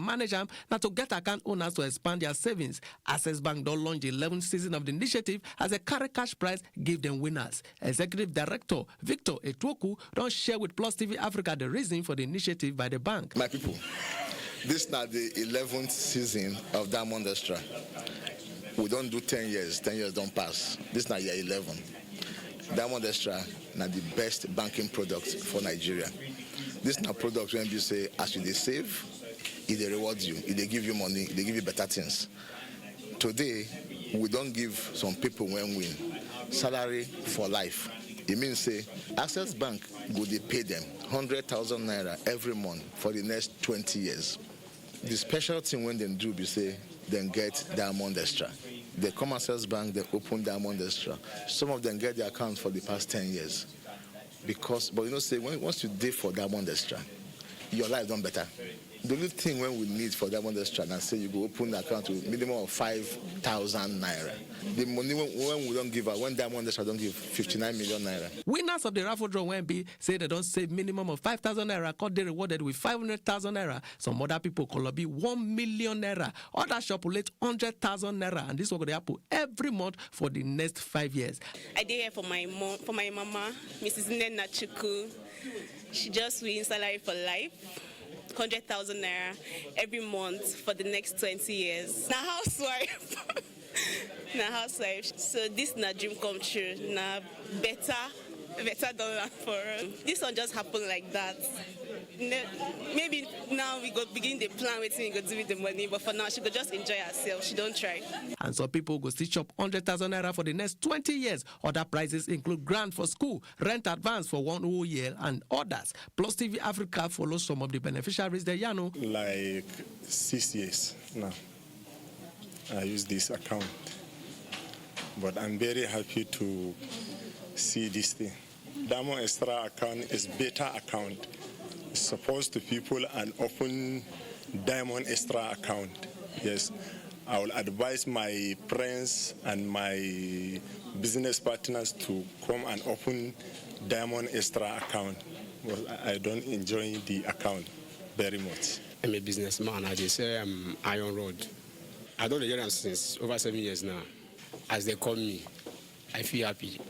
manage them, now to get account owners to expand their savings. Access Bank don't launch the 11th season of the initiative as a carry cash prize give them winners. Executive Director Victor Etwoku don't share with Plus TV Africa the reason for the initiative by the bank. My people, this is now the 11th season of Diamond Extra. We don't do 10 years. 10 years don't pass. This is now year 11. Diamond Extra now the best banking product for Nigeria. This now product when you say as you they save, it they reward you, it they give you money, they give you better things. Today, we don't give some people when win salary for life. It means say Access Bank go they pay them 100,000 naira every month for the next 20 years. The special thing when they do be say then get Diamond Extra. They come Access Bank, they open Diamond Extra. Some of them get their accounts for the past 10 years. But you know, say once you did for Diamond Extra, your life done better. The only thing when we need for Diamond Extra and say you go open the account with minimum of 5,000 naira. The money when we don't give out, when Diamond Extra don't give 59 million naira. Winners of the raffle draw when be say they don't save minimum of 5,000 naira, cause they rewarded with 500,000 naira. Some other people could be 1 million naira. Others shopulate 100,000 naira, and this will go happen every month for the next 5 years. I did here for my mom, for my mama, Mrs. Nena Chuku. She just wins salary for life. 100,000 naira every month for the next 20 years. Now housewife. So this na dream come true. Na better dollar for us. This one just happened like that. Maybe now we go begin the plan what we go do with the money, but for now she go just enjoy herself. She don't try. And some people go stitch up 100,000 naira for the next 20 years. Other prizes include grant for school, rent advance for 1 whole year, and others. Plus TV Africa follows some of the beneficiaries there, you know. Like 6 years now, I use this account, but I'm very happy to see this thing. Diamond Extra account is better account. It's supposed to people and open Diamond Extra account. Yes, I will advise my friends and my business partners to come and open Diamond Extra account. Well, I don't enjoy the account very much. I'm a businessman. I just say I'm Iron Road. I don't hear them since over 7 years now. As they call me, I feel happy.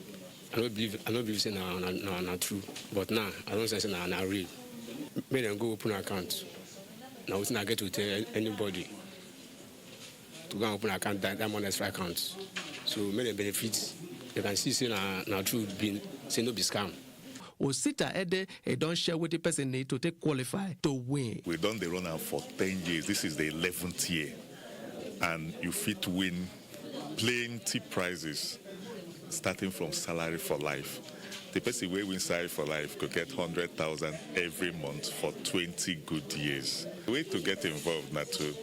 I don't believe say na true, but now I don't say na real. Make them go open an account. Now we not get to tell anybody to go and open an account, Diamond Extra account. So make them benefit. They can see say na true, say no be scam. Osita Ede, don't share what the person need to take qualify to win. We've done the run out for 10 years. This is the 11th year. And you fit win plenty prizes starting from salary for life. The person who wins salary for life could get 100,000 every month for 20 good years. The way to get involved now to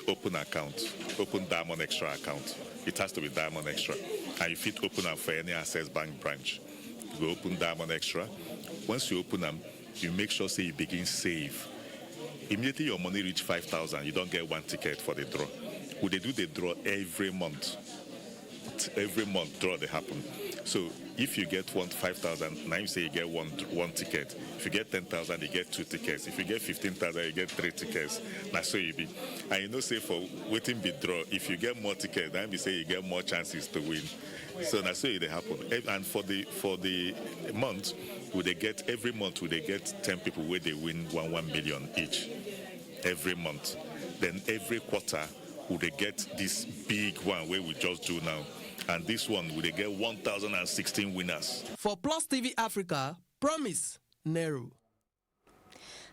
open account, open Diamond Extra account. It has to be Diamond Extra. And you fit open them for any Access Bank branch. You go open Diamond Extra. Once you open them, you make sure say you begin save. Immediately your money reach 5,000, you don't get one ticket for the draw. Would they do the draw every month? Every month draw they happen. So if you get 5,000, now you say you get one ticket. If you get 10,000, you get 2 tickets. If you get 15,000, you get 3 tickets. Now so you be. And you know say for waiting be draw, if you get more tickets, then you say you get more chances to win. So now so they happen. And for the month, would they get every month would they get 10 people where they win 1 million each every month. Then every quarter would they get this big one where we just do now. And this one, would they get 1,016 winners. For Plus TV Africa, Promise Nehru.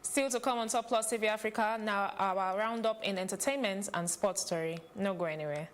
Still to come on Top Plus TV Africa, now our roundup in entertainment and sports story. No go anywhere.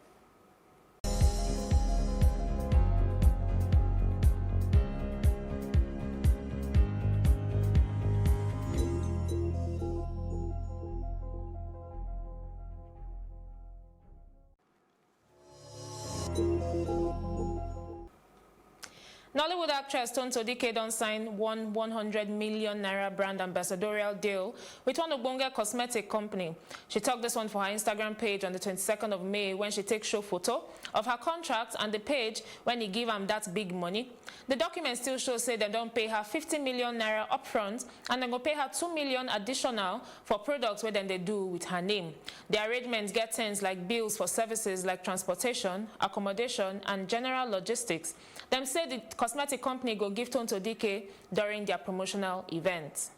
Nollywood actress Tonto Dike don sign one 100 million naira brand ambassadorial deal with one Obonga cosmetic company. She talked this one for her Instagram page on the 22nd of May when she takes show photo of her contract and the page when he give am that big money. The document still shows say they don't pay her 50 million naira upfront and then go pay her 2 million additional for products where then they do with her name. The arrangements get things like bills for services like transportation, accommodation, and general logistics. Them say the cosmetic company go give Tonto Dike during their promotional event.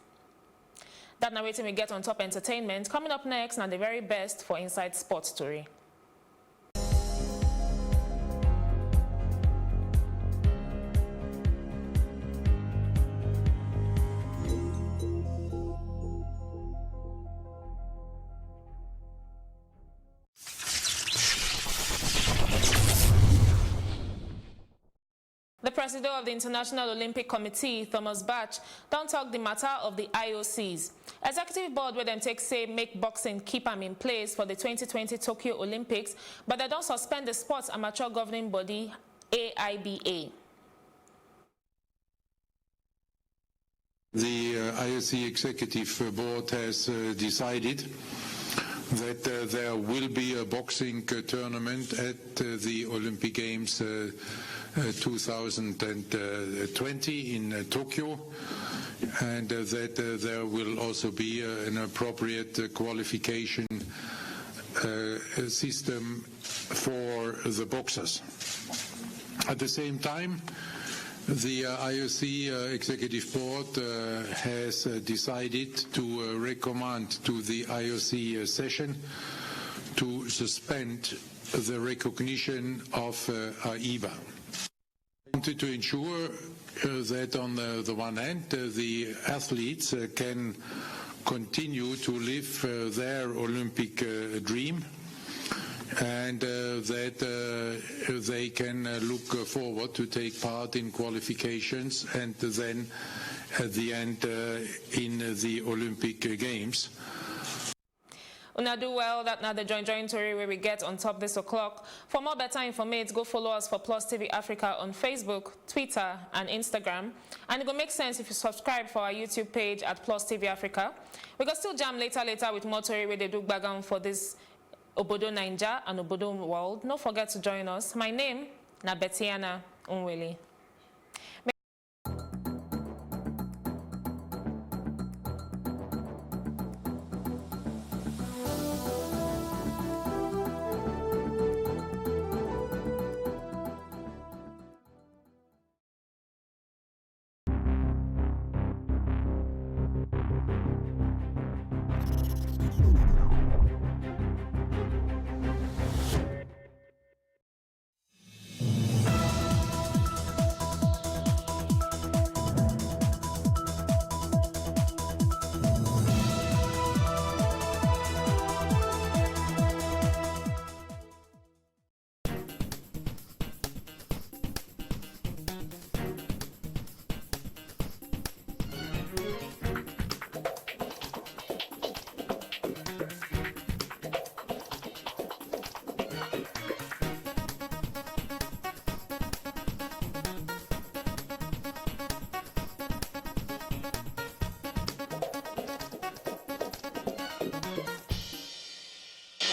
That now waiting we get on top entertainment. Coming up next, now the very best for Inside Sports Story. The president of the International Olympic Committee, Thomas Bach, don't talk the matter of the IOCs. Executive board where them take say make boxing keep them in place for the 2020 Tokyo Olympics, but they don't suspend the sports amateur governing body, AIBA. The IOC Executive Board has decided that there will be a boxing tournament at the Olympic Games 2020 in Tokyo, and that there will also be an appropriate qualification system for the boxers. At the same time, the IOC Executive Board has decided to recommend to the IOC session to suspend the recognition of AIBA. Wanted to ensure that on the one hand the athletes can continue to live their Olympic dream, and that they can look forward to take part in qualifications and then at the end in the Olympic Games. Una do well that now the joint story where we get on top this o'clock. For more better information, go follow us for Plus TV Africa on Facebook, Twitter, and Instagram. And it will make sense if you subscribe for our YouTube page at Plus TV Africa. We can still jam later with more story where they do background for this Obodo Naija and Obodo World. Don't forget to join us. My name na Betiana Unweli.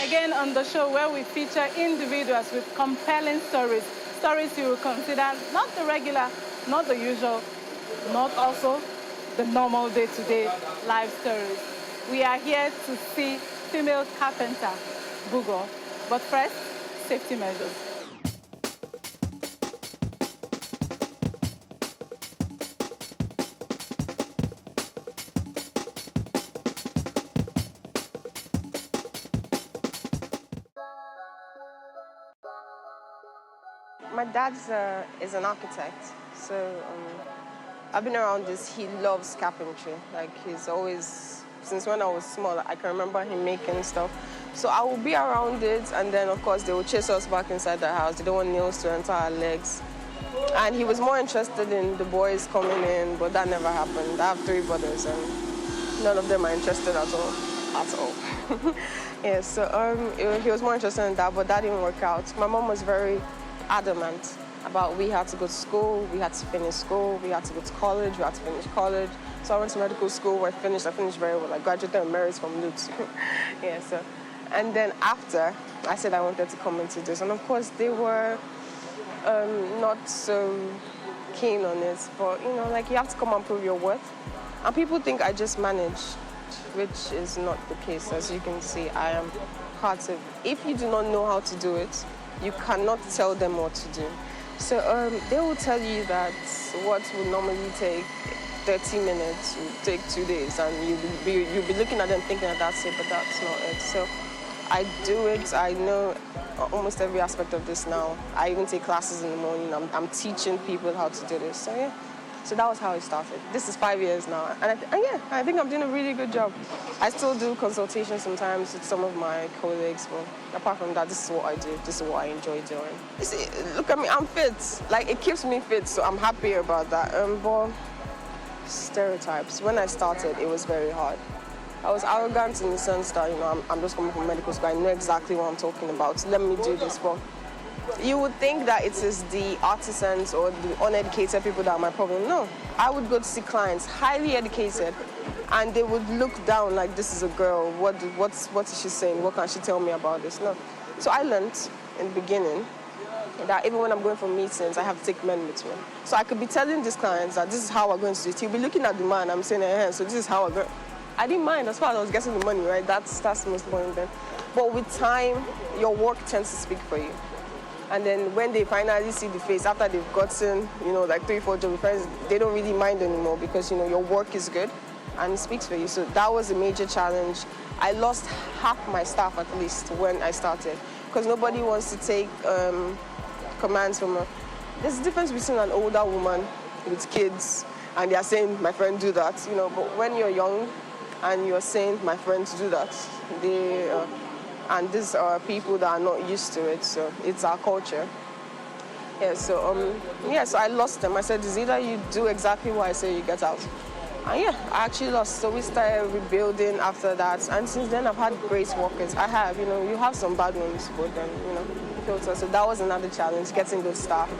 Again on the show where we feature individuals with compelling stories. Stories you will consider not the regular, not the usual, not also the normal day-to-day life stories. We are here to see female carpenter, Bugo. But first, safety measures. My dad is an architect, so I've been around this. He loves carpentry. Like, he's always, since when I was small, I can remember him making stuff. So I will be around it, and then, of course, they will chase us back inside the house. They don't want nails to enter our legs. And he was more interested in the boys coming in, but that never happened. I have 3 brothers, and none of them are interested at all. Yeah, so he was more interested in that, but that didn't work out. My mom was very adamant about we had to go to school, we had to finish school, we had to go to college, we had to finish college. So I went to medical school, I finished very well. I graduated with merits from Lutz. Yeah, so. And then after, I said I wanted to come into this. And of course, they were not so keen on it. But, you know, like, you have to come and prove your worth. And people think I just manage, which is not the case. As you can see, I am part of. If you do not know how to do it, you cannot tell them what to do. So they will tell you that what would normally take 30 minutes will take 2 days, and you'll be looking at them thinking that that's it, but that's not it. So I do it. I know almost every aspect of this now. I even take classes in the morning. I'm teaching people how to do this. So yeah. So that was how it started. This is 5 years now. And I think I'm doing a really good job. I still do consultations sometimes with some of my colleagues, but apart from that, this is what I do. This is what I enjoy doing. You see, look at me, I'm fit. Like, it keeps me fit, so I'm happy about that. But stereotypes. When I started, it was very hard. I was arrogant in the sense that, you know, I'm just coming from medical school. I know exactly what I'm talking about. Let me do this. But you would think that it is the artisans or the uneducated people that are my problem. No, I would go to see clients, highly educated, and they would look down like, this is a girl. What is she saying? What can she tell me about this? No. So I learned in the beginning that even when I'm going for meetings, I have to take men with me. So I could be telling these clients that this is how we're going to do it. He'll be looking at the man, I'm saying, so this is how I go. I didn't mind as far as I was getting the money, right? That's the most important thing. But with time, your work tends to speak for you. And then when they finally see the face, after they've gotten, you know, like 3-4 job friends, they don't really mind anymore because, you know, your work is good and it speaks for you. So that was a major challenge. I lost half my staff at least when I started because nobody wants to take commands from her. There's a difference between an older woman with kids and they're saying, my friend, do that, you know, but when you're young and you're saying, my friend, do that, and these are people that are not used to it, so it's our culture. Yeah, so so I lost them. I said, it's either you do exactly what I say, you get out. And yeah, I actually lost. So we started rebuilding after that, and since then I've had great workers. I have, you know, you have some bad ones, but then, you know, filter. So that was another challenge, getting good staff.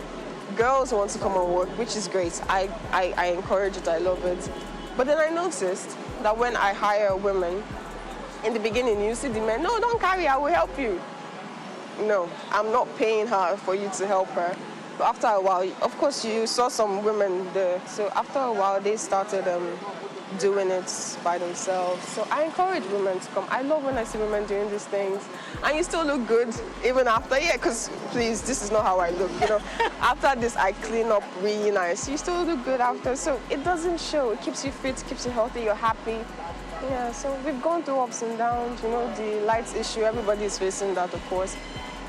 Girls want to come and work, which is great. I encourage it, I love it. But then I noticed that when I hire women, in the beginning, you see the men, no, don't carry, I will help you. No, I'm not paying her for you to help her. But after a while, of course, you saw some women there. So after a while, they started doing it by themselves. So I encourage women to come. I love when I see women doing these things. And you still look good even after, because please, this is not how I look, you know. After this, I clean up really nice. You still look good after. So it doesn't show. It keeps you fit, keeps you healthy, you're happy. Yeah, so we've gone through ups and downs, you know, the lights issue, everybody is facing that, of course.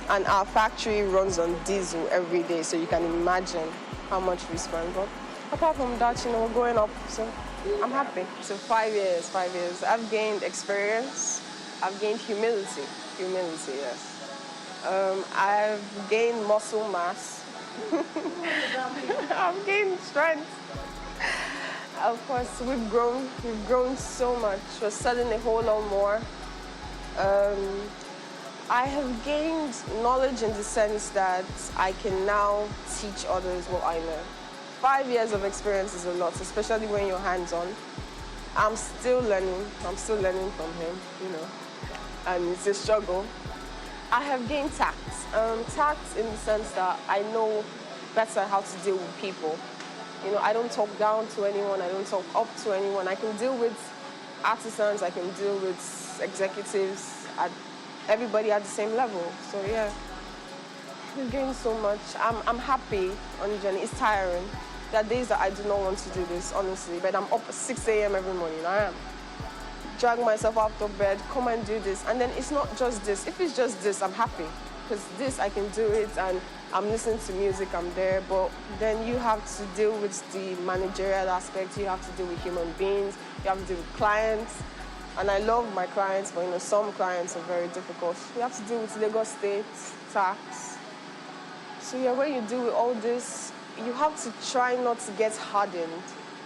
And our factory runs on diesel every day, so you can imagine how much we spend. But apart from that, you know, we're going up, so I'm happy. So 5 years. I've gained experience, I've gained humility, yes. I've gained muscle mass, I've gained strength. Of course, we've grown so much. We're selling a whole lot more. I have gained knowledge in the sense that I can now teach others what I know. 5 years of experience is a lot, especially when you're hands-on. I'm still learning from him, you know, and it's a struggle. I have gained tact. Tact in the sense that I know better how to deal with people. You know, I don't talk down to anyone, I don't talk up to anyone. I can deal with artisans, I can deal with executives, everybody at the same level. So yeah, we've gained so much. I'm happy on the journey. It's tiring. There are days that I do not want to do this, honestly, but I'm up at 6 a.m. every morning. I am. Drag myself out of bed, come and do this. And then it's not just this. If it's just this, I'm happy. Because this, I can do it, and I'm listening to music, I'm there. But then you have to deal with the managerial aspect. You have to deal with human beings. You have to deal with clients. And I love my clients, but you know, some clients are very difficult. You have to deal with Lagos State, tax. So yeah, when you deal with all this, you have to try not to get hardened.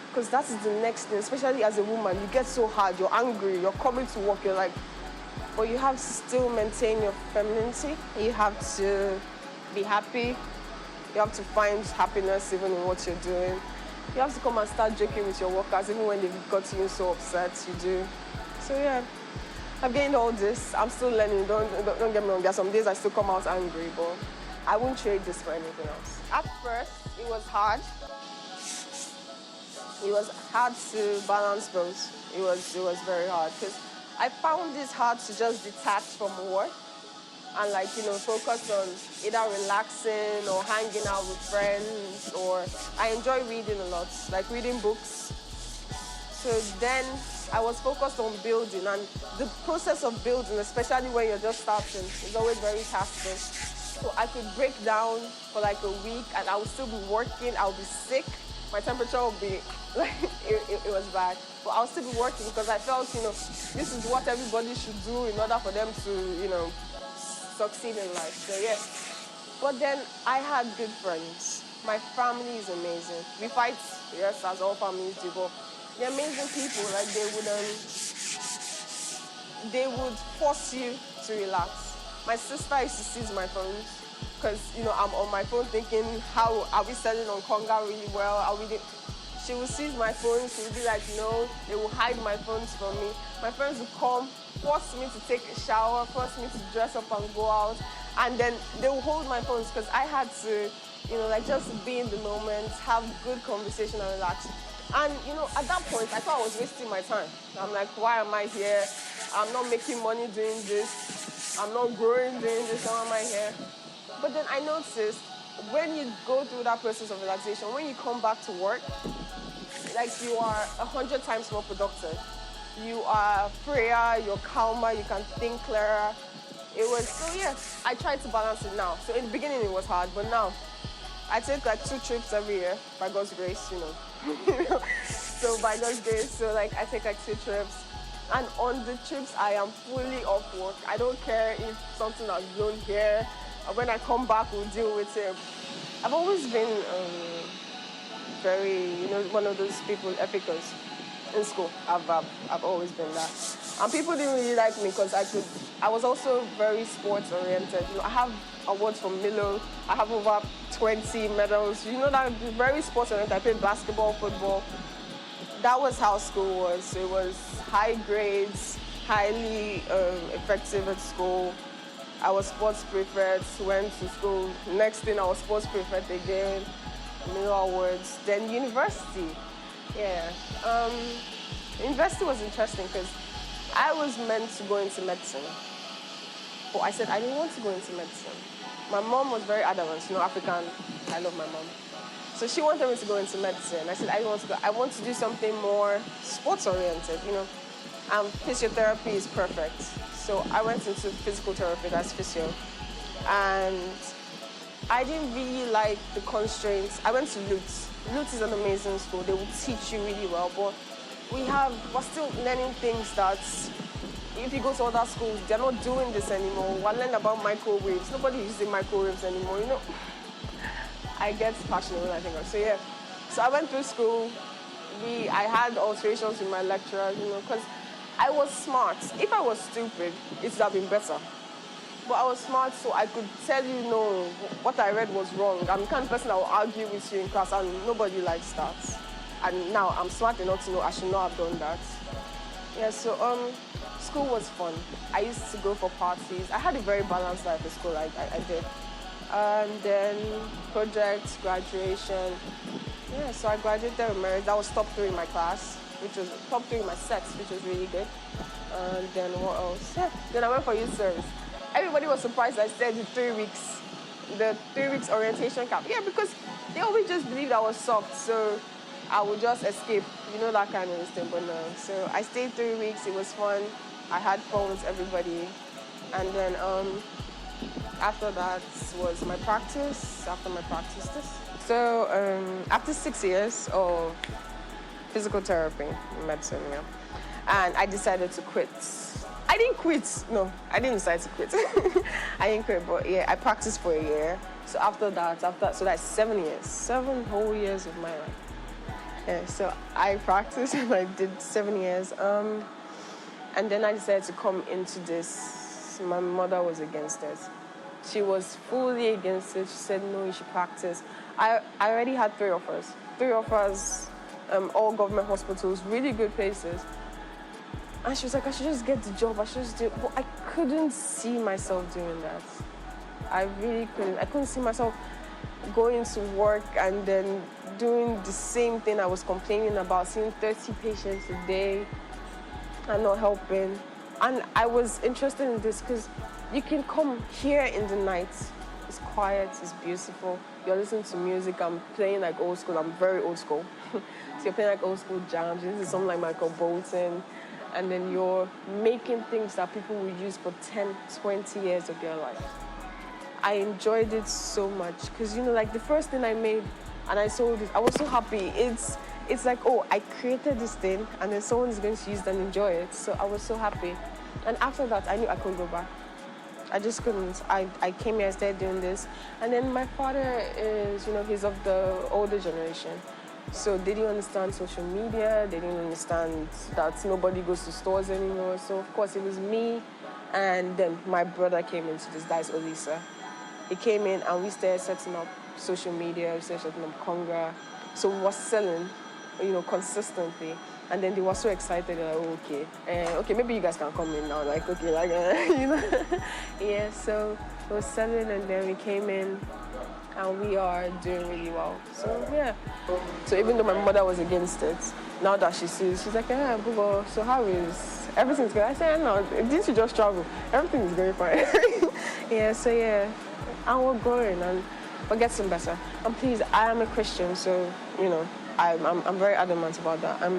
Because that is the next thing, especially as a woman. You get so hard, you're angry, you're coming to work, you're like, but you have to still maintain your femininity. You have to be happy. You have to find happiness even in what you're doing. You have to come and start joking with your workers, even when they've got you so upset, you do. So yeah, I've gained all this. I'm still learning, don't get me wrong. There are some days I still come out angry, but I won't trade this for anything else. At first, it was hard. It was hard to balance both. It was very hard because I found this hard to just detach from work and focus on either relaxing or hanging out with friends, or I enjoy reading a lot, like reading books. So then I was focused on building, and the process of building, especially when you're just starting, is always very taxing. So I could break down for like a week and I would still be working, I would be sick, my temperature would be, it was bad. But I'll still be working because I felt, this is what everybody should do in order for them to, succeed in life. So yeah. But then I had good friends. My family is amazing. We fight, yes, as all families do, but they're amazing people. Like they would force you to relax. My sister used to seize my phone because, I'm on my phone thinking, how are we selling on Konga really well? She would seize my phone. She would be like, no. They will hide my phones from me. My friends would come, force me to take a shower, force me to dress up and go out. And then they will hold my phones because I had to, just be in the moment, have good conversation and relax. And, at that point, I thought I was wasting my time. I'm like, why am I here? I'm not making money doing this. I'm not growing doing this. Why am I here? But then I noticed when you go through that process of relaxation, when you come back to work, you are 100 times more productive. You are freer, you're calmer, you can think clearer. I try to balance it now. So in the beginning it was hard, but now I take 2 trips every year, by God's grace, So by God's grace, I take 2 trips. And on the trips, I am fully off work. I don't care if something has blown here. When I come back, we'll deal with it. I've always been very, one of those people, epicos in school. I've always been that. And people didn't really like me because I was also very sports oriented. I have awards from Milo. I have over 20 medals. That very sports oriented. I played basketball, football. That was how school was. It was high grades, highly effective at school. I was sports prefect, went to school. Next thing, I was sports prefect again, Milo Awards. Then university. Yeah. University was interesting because I was meant to go into medicine. But I said I didn't want to go into medicine. My mom was very adamant, African. I love my mom. So she wanted me to go into medicine. I said I didn't want to go. I want to do something more sports-oriented, And physiotherapy is perfect. So I went into physical therapy, that's physio. And I didn't really like the constraints. I went to Lutz. Lutz is an amazing school. They will teach you really well, but we're still learning things that if you go to other schools, they're not doing this anymore. We're learning about microwaves. Nobody is using microwaves anymore, I get passionate when I think of it. So yeah, so I went through school. I had alterations with my lecturers, because I was smart. If I was stupid, it would have been better. But I was smart, so I could tell you, no, what I read was wrong. I'm the kind of person that will argue with you in class, and nobody likes that. And now I'm smart enough to know I should not have done that. Yeah, so school was fun. I used to go for parties. I had a very balanced life at school, I did. And then projects, graduation. Yeah, so I graduated with merit. That was top 3 in my class, which was top 3 in my sets, which was really good. And then what else? Yeah, then I went for youth service. Everybody was surprised I stayed the 3 weeks, the 3 weeks orientation camp. Yeah, because they always just believed I was soft, so I would just escape, that kind of thing, but no. So I stayed 3 weeks, it was fun. I had fun with everybody. And then after that was my practice, So after 6 years of physical therapy, medicine, and I decided to quit. I didn't quit. No, I didn't decide to quit. I didn't quit, but yeah, I practiced for a year. So after that, so that's 7 years, 7 whole years of my life. Yeah, so I practiced and I did 7 years. And then I decided to come into this. My mother was against it. She was fully against it. She said, no, you should practice. I already had 3 offers. 3 offers, all government hospitals, really good places. And she was like, I should just get the job. I should just do it. But I couldn't see myself doing that. I really couldn't. I couldn't see myself going to work and then doing the same thing I was complaining about, seeing 30 patients a day and not helping. And I was interested in this because you can come here in the night. It's quiet, it's beautiful. You're listening to music. I'm playing like old school. I'm very old school. So you're playing like old school jams. This is something like Michael Bolton. And then you're making things that people will use for 10, 20 years of their life. I enjoyed it so much because, you know, like the first thing I made and I sold it, I was so happy. It's like, oh, I created this thing and then someone is going to use it and enjoy it. So I was so happy. And after that, I knew I couldn't go back. I just couldn't. I came here, I started doing this. And then my father is, you know, he's of the older generation. So they didn't understand social media. They didn't understand that nobody goes to stores anymore. So, of course, it was me. And then my brother came into this, that is Olisa. He came in and we started setting up social media. We started setting up Conga. So we were selling, you know, consistently. And then they were so excited. Like, oh, okay, maybe you guys can come in now. Like, okay, like, you know. Yeah, so we were selling and then we came in. And we are doing really well. So, yeah. So even though my mother was against it, now that she sees, she's like, yeah, Bubo, so how is, everything's good? I said, no, didn't you just travel? Everything is going fine. Yeah, so yeah. And we're growing and we're getting better. And please, I am a Christian, so, you know, I'm very adamant about that.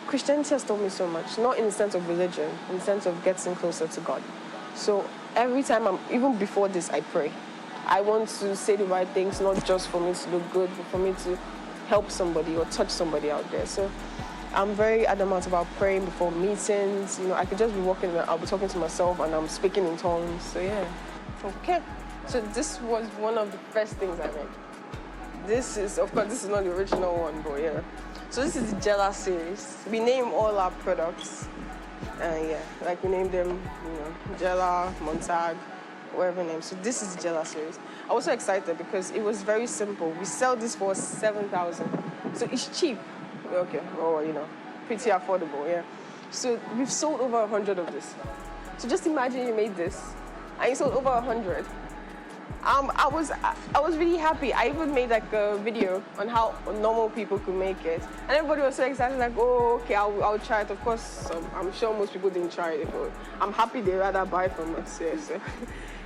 Christianity has taught me so much, not in the sense of religion, in the sense of getting closer to God. So every time even before this, I pray. I want to say the right things, not just for me to look good, but for me to help somebody or touch somebody out there. So I'm very adamant about praying before meetings. You know, I could just be walking and I'll be talking to myself and I'm speaking in tongues. So yeah, okay. So this was one of the first things I made. This is, of course, this is not the original one, but yeah. So this is the Jella series. We name all our products. Yeah, like we named them, you know, Jella, Montag, whatever name. So this is the Jella series. I was so excited because it was very simple. We sell this for 7,000. So it's cheap. Okay, or, you know, pretty affordable, yeah. So we've sold over 100 of this. So just imagine you made this and you sold over 100. I was really happy. I even made like a video on how normal people could make it. And everybody was so excited, like, oh, okay, I'll try it. Of course, I'm sure most people didn't try it, but I'm happy they rather buy from us, yeah, so.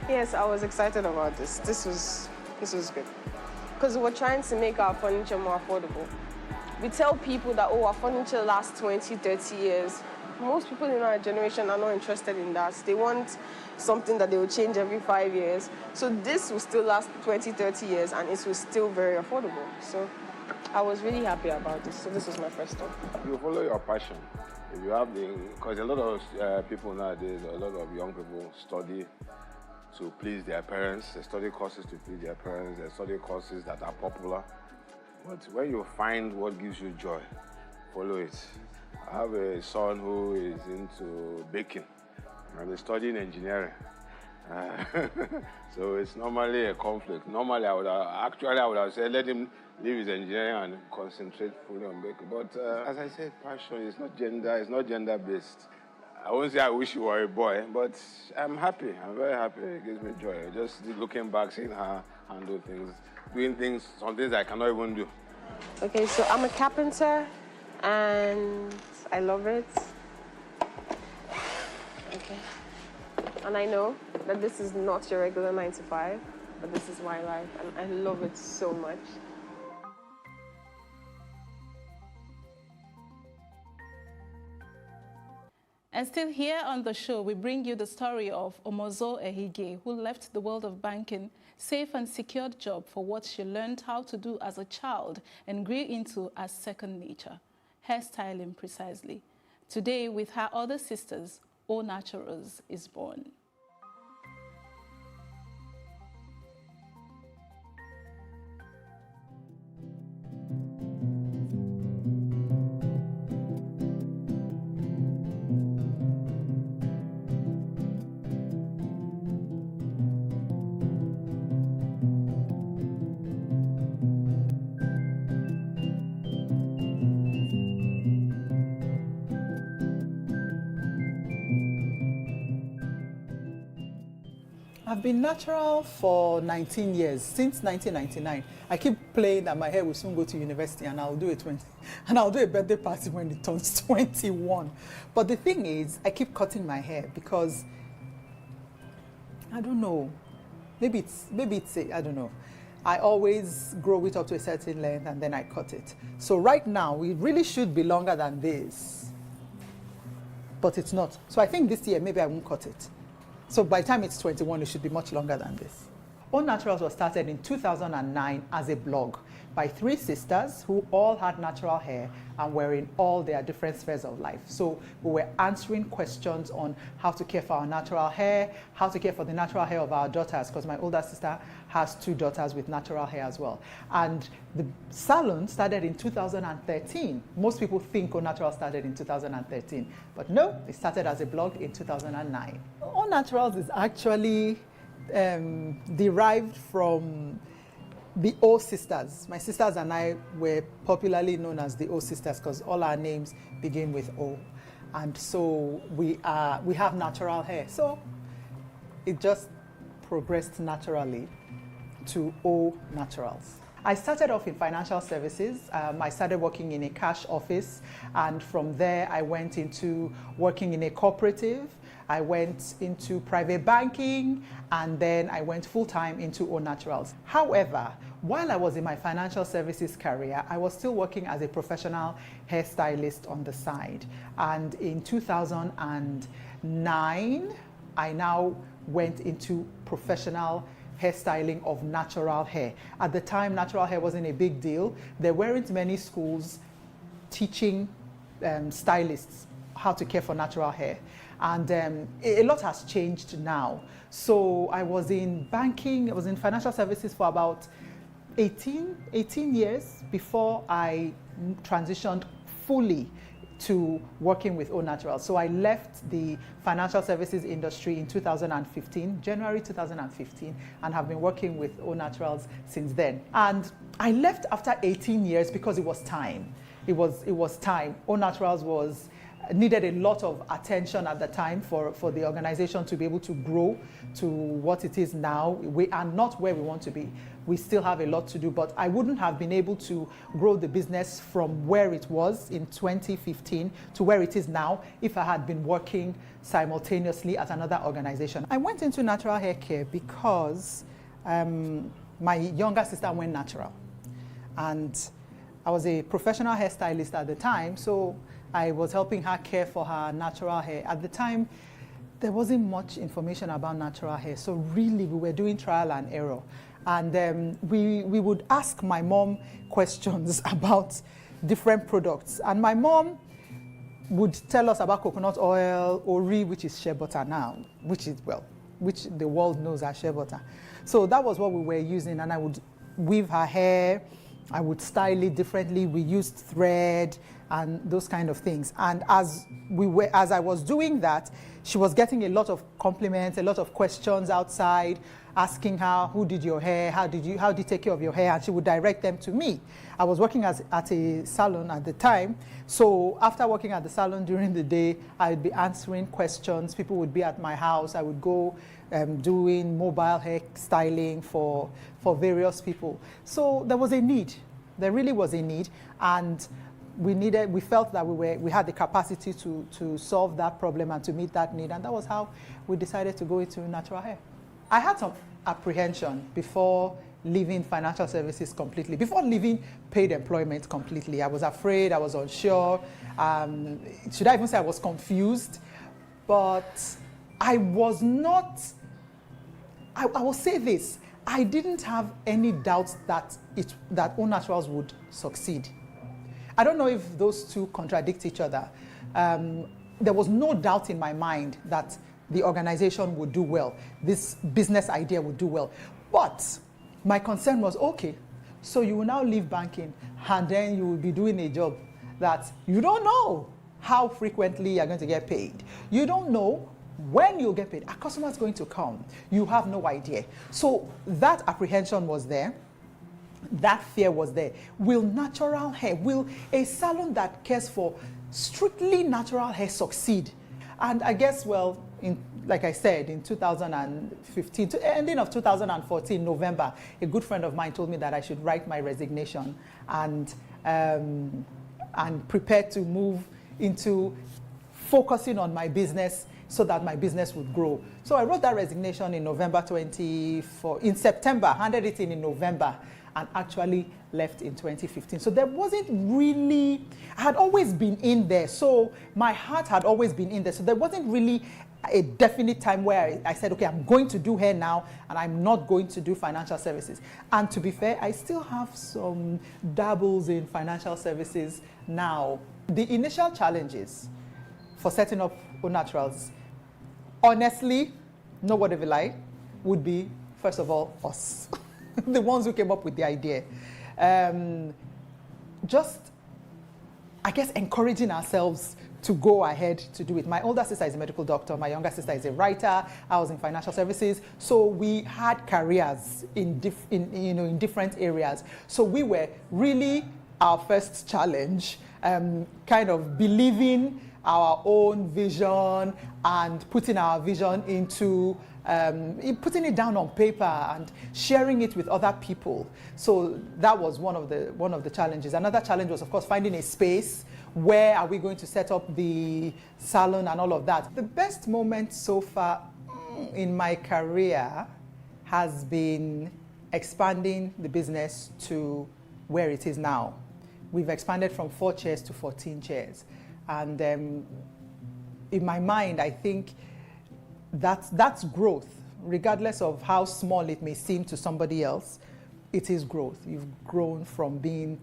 Yes, I was excited about this. This was good. Because we're trying to make our furniture more affordable. We tell people that, oh, our furniture lasts 20, 30 years. Most people in our generation are not interested in that. They want something that they will change every 5 years. So this will still last 20, 30 years, and it was still very affordable. So I was really happy about this. So this was my first one. You follow your passion. If you have because a lot of people nowadays, a lot of young people study to please their parents. They study courses to please their parents. They study courses that are popular. But when you find what gives you joy, follow it. I have a son who is into baking and he's studying engineering. So it's normally a conflict. Normally, I would have said, let him leave his engineering and concentrate fully on baking. But as I said, passion is not gender-based. I won't say I wish you were a boy, but I'm happy. I'm very happy. It gives me joy. Just looking back, seeing her handle things, doing things, some things I cannot even do. Okay, so I'm a carpenter, and I love it. Okay. And I know that this is not your regular 9 to 5, but this is my life, and I love it so much. And still here on the show, we bring you the story of Omozo Ehige, who left the world of banking, safe and secured job for what she learned how to do as a child and grew into as second nature, hairstyling precisely. Today, with her other sisters, All Naturals is born. I've been natural for 19 years, since 1999. I keep playing that my hair will soon go to university and I'll do a birthday party when it turns 21. But the thing is, I keep cutting my hair because, I don't know, maybe it's I don't know. I always grow it up to a certain length and then I cut it. So right now, it really should be longer than this, but it's not. So I think this year, maybe I won't cut it. So by the time it's 21, it should be much longer than this. All Naturals was started in 2009 as a blog by 3 sisters who all had natural hair and were in all their different spheres of life. So we were answering questions on how to care for our natural hair, how to care for the natural hair of our daughters, because my older sister has 2 daughters with natural hair as well. And the salon started in 2013. Most people think All Naturals started in 2013, but no, it started as a blog in 2009. All Naturals is actually derived from the O sisters. My sisters and I were popularly known as the O sisters because all our names begin with O. And so we have natural hair. So it just progressed naturally to O Naturals. I started off in financial services. I started working in a cash office, and from there I went into working in a cooperative. I went into private banking, and then I went full-time into All Naturals. However, while I was in my financial services career, I was still working as a professional hairstylist on the side. And in 2009, I now went into professional hairstyling of natural hair. At the time, natural hair wasn't a big deal. There weren't many schools teaching stylists how to care for natural hair. And a lot has changed now. So I was in banking, I was in financial services for about 18 years before I transitioned fully to working with All Naturals. So I left the financial services industry in 2015, January 2015, and have been working with All Naturals since then. And I left after 18 years because it was time. It was time. All Naturals needed a lot of attention at the time for the organization to be able to grow to what it is now. We are not where we want to be. We still have a lot to do, but I wouldn't have been able to grow the business from where it was in 2015 to where it is now if I had been working simultaneously at another organization. I went into natural hair care because my younger sister went natural. And I was a professional hairstylist at the time, so I was helping her care for her natural hair. At the time, there wasn't much information about natural hair, so really we were doing trial and error. And we would ask my mom questions about different products. And my mom would tell us about coconut oil, ori, which is shea butter now, which the world knows as shea butter. So that was what we were using, and I would weave her hair, I would style it differently. We used thread and those kind of things. And as I was doing that, she was getting a lot of compliments, a lot of questions outside, asking her, who did your hair? How did you take care of your hair? And she would direct them to me. I was working at a salon at the time. So after working at the salon during the day, I would be answering questions. People would be at my house. I would go doing mobile hair styling for various people. So there was a need. There really was a need. And we felt that we had the capacity to solve that problem and to meet that need. And that was how we decided to go into natural hair. I had some apprehension before leaving financial services completely, before leaving paid employment completely. I was afraid, I was unsure. Should I even say I was confused? But I was not, I will say this, I didn't have any doubts that All Naturals would succeed. I don't know if those two contradict each other. There was no doubt in my mind that the organization would do well. This business idea would do well. But my concern was, okay, so you will now leave banking and then you will be doing a job that you don't know how frequently you're going to get paid. You don't know when you'll get paid. A customer is going to come. You have no idea. So that apprehension was there. That fear was there. Will natural hair, will a salon that cares for strictly natural hair succeed? And I guess, well, like I said, in 2015, ending of 2014, November, a good friend of mine told me that I should write my resignation and prepare to move into focusing on my business so that my business would grow. So I wrote that resignation in in September, handed it in November, and actually left in 2015. So there wasn't really, I had always been in there. So my heart had always been in there. So there wasn't really a definite time where I said, okay, I'm going to do hair now and I'm not going to do financial services. And to be fair, I still have some dabbles in financial services now. The initial challenges for setting up Au Naturals, honestly, nobody will lie, would be, first of all, us, the ones who came up with the idea. Just, I guess, encouraging ourselves to go ahead to do it. My older sister is a medical doctor. My younger sister is a writer. I was in financial services. So we had careers in different areas. So we were really our first challenge, kind of believing our own vision and putting our vision into putting it down on paper and sharing it with other people. So that was one of the challenges. Another challenge was, of course, finding a space. Where are we going to set up the salon and all of that? The best moment so far in my career has been expanding the business to where it is now. We've expanded from 4 chairs to 14 chairs. And in my mind, I think that's growth. Regardless of how small it may seem to somebody else, it is growth. You've grown from being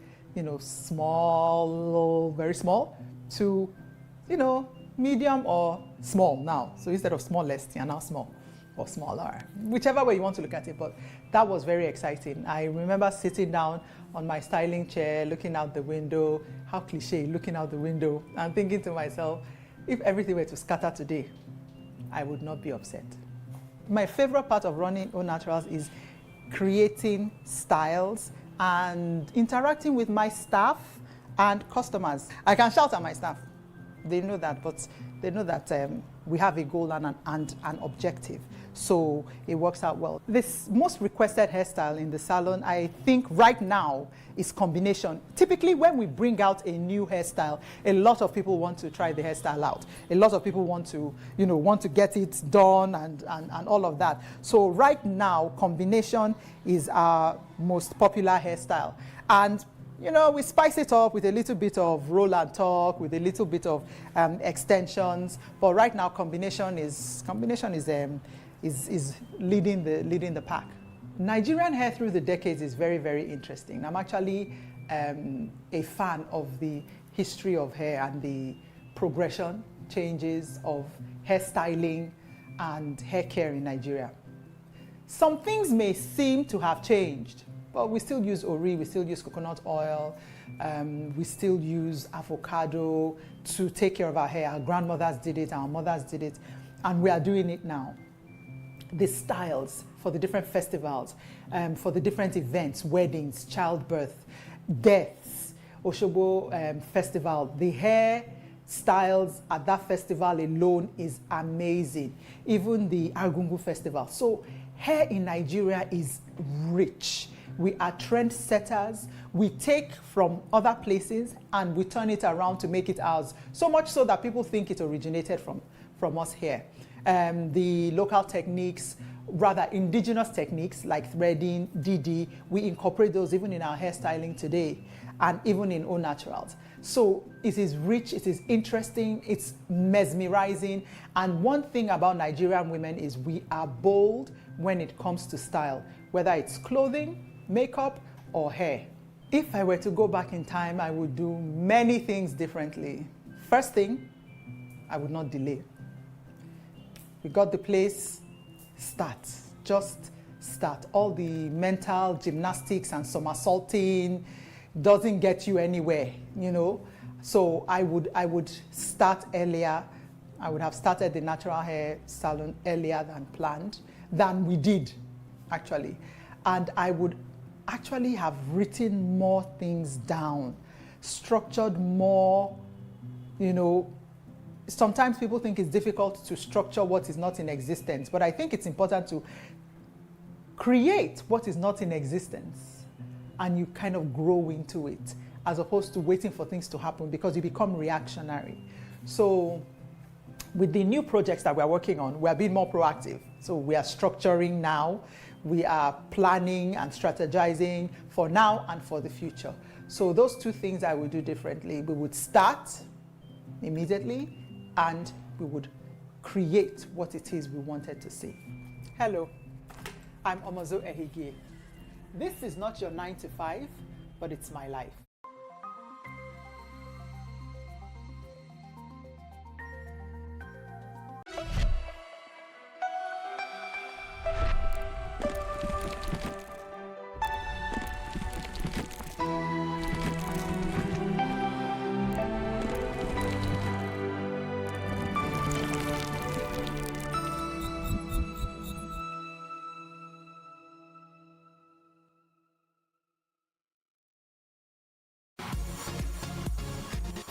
small, very small, to, medium or small now. So instead of smallest, you're now small or smaller, whichever way you want to look at it. But that was very exciting. I remember sitting down on my styling chair, looking out the window, how cliche, looking out the window, and thinking to myself, if everything were to scatter today, I would not be upset. My favorite part of running Au Naturals is creating styles and interacting with my staff and customers. I can shout at my staff. They know that, but they know that we have a goal and an objective. So it works out well. This most requested hairstyle in the salon, I think right now, is combination. Typically, when we bring out a new hairstyle, a lot of people want to try the hairstyle out. A lot of people want to get it done and all of that. So right now, combination is our most popular hairstyle. And we spice it up with a little bit of roll and talk, with a little bit of extensions. But right now, combination is leading the pack. Nigerian hair through the decades is very, very interesting. I'm actually a fan of the history of hair and the progression, changes of hairstyling and hair care in Nigeria. Some things may seem to have changed, but we still use ori, we still use coconut oil, we still use avocado to take care of our hair. Our grandmothers did it, our mothers did it, and we are doing it now. The styles for the different festivals, for the different events, weddings, childbirth, deaths, Oshobo festival, the hair styles at that festival alone is amazing. Even the Argungu festival. So hair in Nigeria is rich. We are trendsetters. We take from other places and we turn it around to make it ours. So much so that people think it originated from us here. The local techniques, rather indigenous techniques like threading, DD, we incorporate those even in our hairstyling today and even in Au Naturals. So it is rich, it is interesting, it's mesmerizing. And one thing about Nigerian women is we are bold when it comes to style, whether it's clothing, makeup, or hair. If I were to go back in time, I would do many things differently. First thing, I would not delay. We got the place, start. Just start. All the mental gymnastics and somersaulting doesn't get you anywhere, So I would start earlier. I would have started the natural hair salon earlier than we did, actually. And I would actually have written more things down, structured more, sometimes people think it's difficult to structure what is not in existence, but I think it's important to create what is not in existence and you kind of grow into it, as opposed to waiting for things to happen because you become reactionary. So with the new projects that we're working on, we're being more proactive. So we are structuring now, we are planning and strategizing for now and for the future. So those two things I would do differently. We would start immediately and we would create what it is we wanted to see. Hello, I'm Omozo Ehigie. This is not your 9 to 5, but it's my life.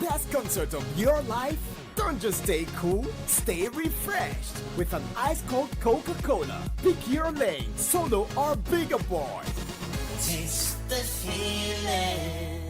Best concert of your life? Don't just stay cool, stay refreshed with an ice-cold Coca-Cola. Pick your lane, solo or bigger board. Taste the feeling.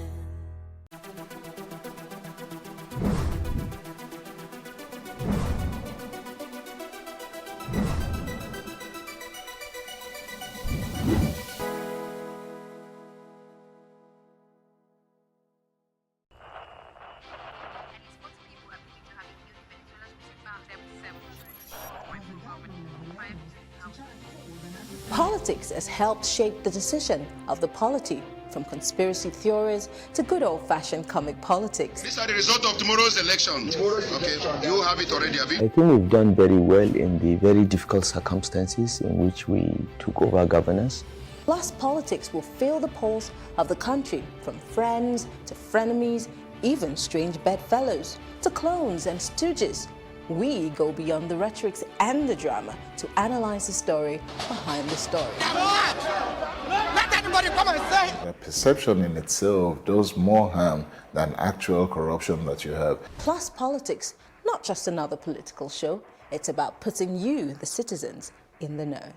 Politics has helped shape the decision of the polity, from conspiracy theories to good old-fashioned comic politics. These are the results of tomorrow's election. Okay, you have it already, have you? I think we've done very well in the very difficult circumstances in which we took over governance. Plus, politics will fill the polls of the country, from friends to frenemies, even strange bedfellows, to clones and stooges. We go beyond the rhetorics and the drama to analyze the story behind the story. Let everybody come and say. The perception in itself does more harm than actual corruption that you have. Plus politics, not just another political show. It's about putting you, the citizens, in the know.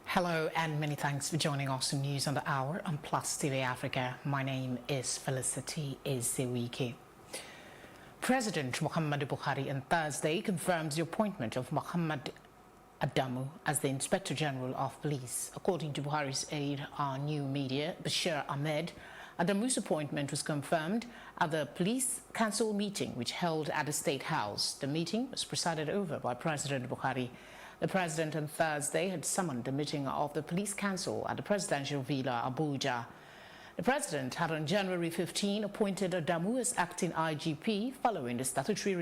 Hello and many thanks for joining us in News on the Hour on Plus TV Africa. My name is Felicity Ezewike. President Muhammadu Buhari on Thursday confirms the appointment of Muhammad Adamu as the Inspector General of Police. According to Buhari's aide on new media, Bashir Ahmed, Adamu's appointment was confirmed at the Police Council meeting which held at the State House. The meeting was presided over by President Buhari. The President on Thursday had summoned a meeting of the Police Council at the Presidential Villa, Abuja. The President had on January 15 appointed Adamu as acting IGP following the statutory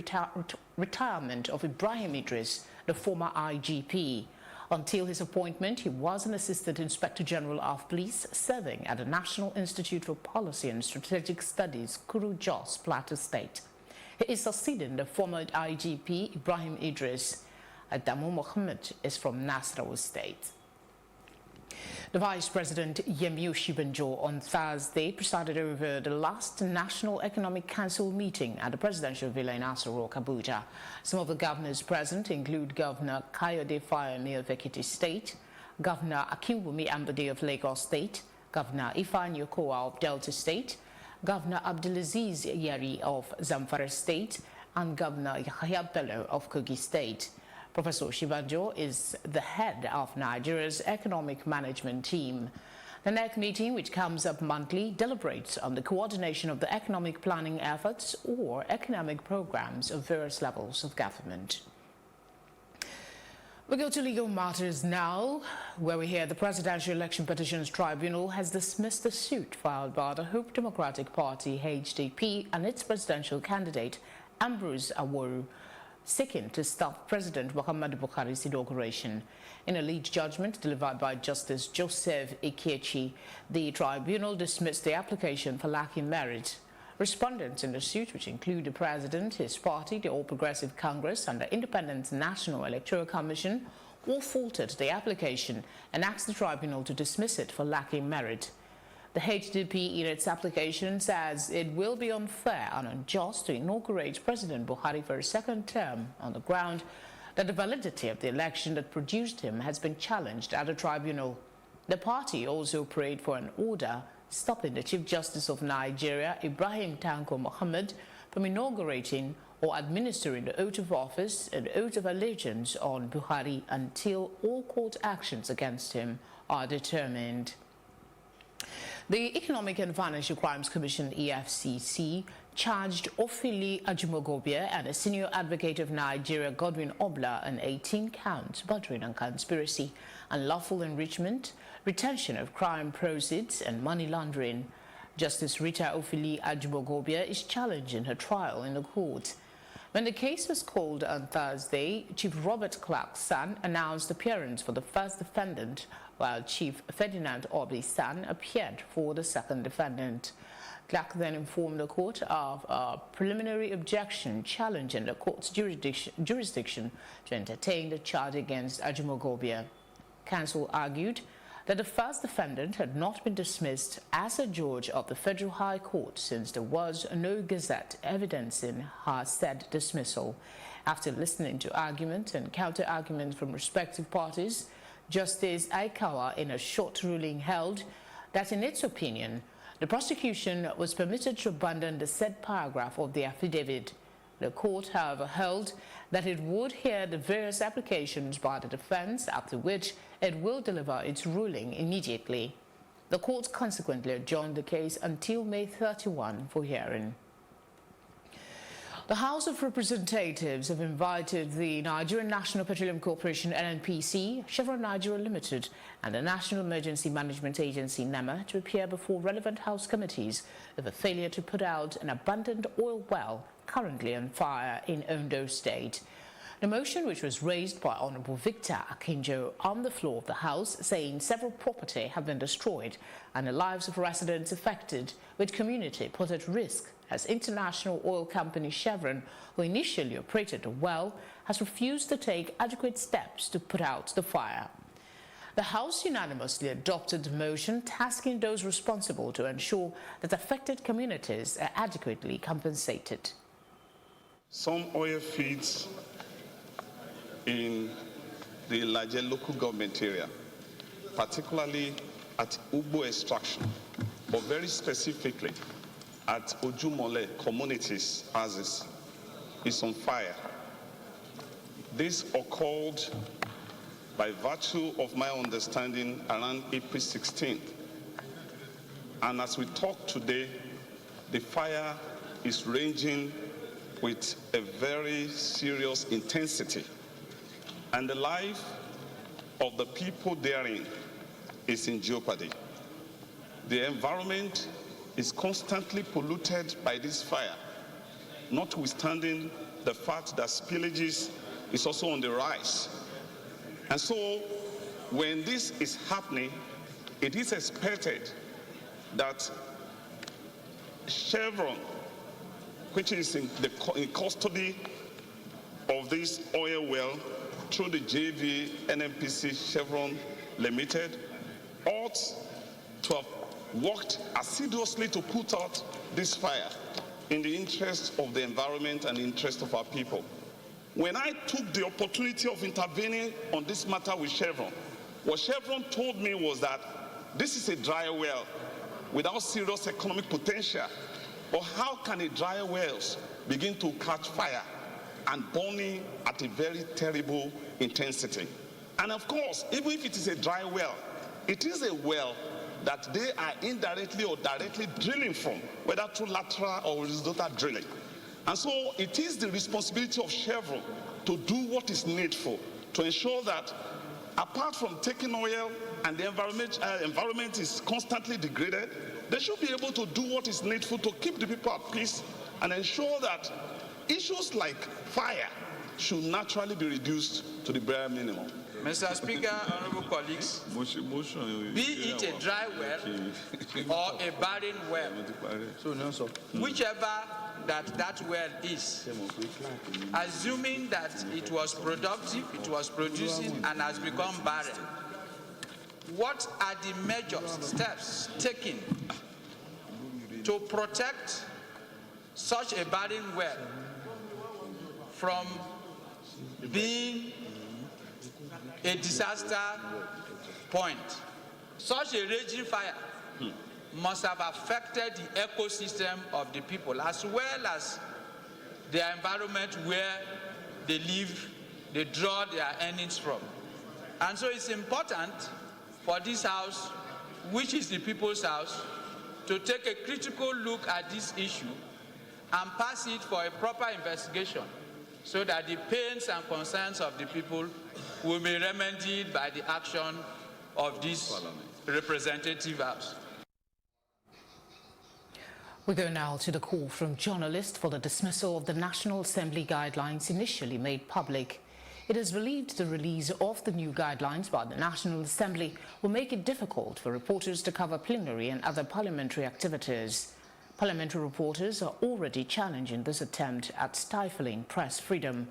retirement of Ibrahim Idris, the former IGP. Until his appointment, he was an Assistant Inspector General of Police serving at the National Institute for Policy and Strategic Studies, Kuru Jos, Plateau State. He is succeeding the former IGP Ibrahim Idris. Adamu Mohammed is from Nasarawa State. The Vice President Yemi Osinbajo on Thursday presided over the last National Economic Council meeting at the Presidential Villa in Aso Rock, Abuja. Some of the governors present include Governor Kayode Fayemi of Ekiti State, Governor Akinwumi Ambode of Lagos State, Governor Ifeanyi Okowa of Delta State, Governor Abdulaziz Yari of Zamfara State, and Governor Yahya Bello of Kogi State. Professor Osinbajo is the head of Nigeria's economic management team. The NEC meeting, which comes up monthly, deliberates on the coordination of the economic planning efforts or economic programs of various levels of government. We go to legal matters now, where we hear the Presidential Election Petitions Tribunal has dismissed the suit filed by the Hope Democratic Party, HDP, and its presidential candidate, Ambrose Aworu, seeking to stop President Muhammadu Buhari's inauguration. In a lead judgment delivered by Justice Joseph Ikechi, the tribunal dismissed the application for lacking merit. Respondents in the suit, which include the President, his party, the All Progressive Congress, and the Independent National Electoral Commission, all faulted the application and asked the tribunal to dismiss it for lacking merit. The HDP in its application says it will be unfair and unjust to inaugurate President Buhari for a second term on the ground that the validity of the election that produced him has been challenged at the tribunal. The party also prayed for an order stopping the Chief Justice of Nigeria, Ibrahim Tanko Muhammad, from inaugurating or administering the oath of office and oath of allegiance on Buhari until all court actions against him are determined. The Economic and Financial Crimes Commission, EFCC, charged Ofili Ajumogobia and a senior advocate of Nigeria, Godwin Obla, on 18 counts bordering on conspiracy, unlawful enrichment, retention of crime proceeds, and money laundering. Justice Rita Ofili Ajumogobia is challenging her trial in the court. When the case was called on Thursday, Chief Robert Clark's son announced appearance for the first defendant, while Chief Ferdinand Obi's son appeared for the second defendant. Clark then informed the court of a preliminary objection challenging the court's jurisdiction to entertain the charge against Ajumogobia. Counsel argued that the first defendant had not been dismissed as a judge of the Federal High Court since there was no gazette evidencing her said dismissal. After listening to argument and counter-argument from respective parties, Justice Aikawa, in a short ruling, held that in its opinion, the prosecution was permitted to abandon the said paragraph of the affidavit. The court, however, held that it would hear the various applications by the defense, after which it will deliver its ruling immediately. The court consequently adjourned the case until May 31 for hearing. The House of Representatives have invited the Nigerian National Petroleum Corporation, NNPC, Chevron Nigeria Limited, and the National Emergency Management Agency, NEMA, to appear before relevant House committees over failure to put out an abandoned oil well currently on fire in Ondo State. The motion, which was raised by Honorable Victor Akinjo on the floor of the House, saying several property have been destroyed and the lives of residents affected, with community put at risk, as international oil company Chevron, who initially operated the well, has refused to take adequate steps to put out the fire. The House unanimously adopted the motion tasking those responsible to ensure that affected communities are adequately compensated. Some oil fields in the larger local government area, particularly at Ugbo extraction, but very specifically at Ojumole communities houses, is on fire. This occurred by virtue of my understanding around April 16th. And as we talk today, the fire is raging with a very serious intensity. And the life of the people therein is in jeopardy. The environment is constantly polluted by this fire, notwithstanding the fact that spillages is also on the rise. And so when this is happening, it is expected that Chevron, which is in custody of this oil well through the JV NNPC Chevron Limited, ought to have worked assiduously to put out this fire in the interest of the environment and the interest of our people. When I took the opportunity of intervening on this matter with Chevron, what Chevron told me was that this is a dry well without serious economic potential. But how can a dry wells begin to catch fire and burning at a very terrible intensity? And of course, even if it is a dry well, it is a well that they are indirectly or directly drilling from, whether through lateral or horizontal drilling. And so it is the responsibility of Chevron to do what is needful to ensure that apart from taking oil and the environment is constantly degraded, they should be able to do what is needful to keep the people at peace and ensure that issues like fire should naturally be reduced to the bare minimum. Mr. Speaker, honorable colleagues, be it a dry well or a barren well, whichever that well is, assuming that it was productive, it was producing and has become barren, what are the measures, steps taken to protect such a barren well from being a disaster point? Such a raging fire must have affected the ecosystem of the people as well as their environment where they live, they draw their earnings from. And so it's important for this House, which is the People's House, to take a critical look at this issue and pass it for a proper investigation so that the pains and concerns of the people will be remedied by the action of this representative House. We go now to the call from journalists for the dismissal of the National Assembly guidelines initially made public. It is believed the release of the new guidelines by the National Assembly will make it difficult for reporters to cover plenary and other parliamentary activities. Parliamentary reporters are already challenging this attempt at stifling press freedom.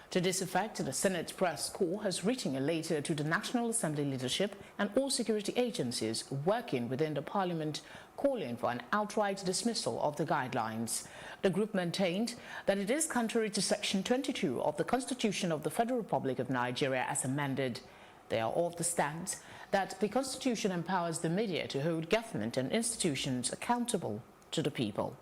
To this effect, the Senate Press Corps has written a letter to the National Assembly leadership and all security agencies working within the Parliament calling for an outright dismissal of the guidelines. The group maintained that it is contrary to Section 22 of the Constitution of the Federal Republic of Nigeria as amended. They are of the stance that the Constitution empowers the media to hold government and institutions accountable to the people.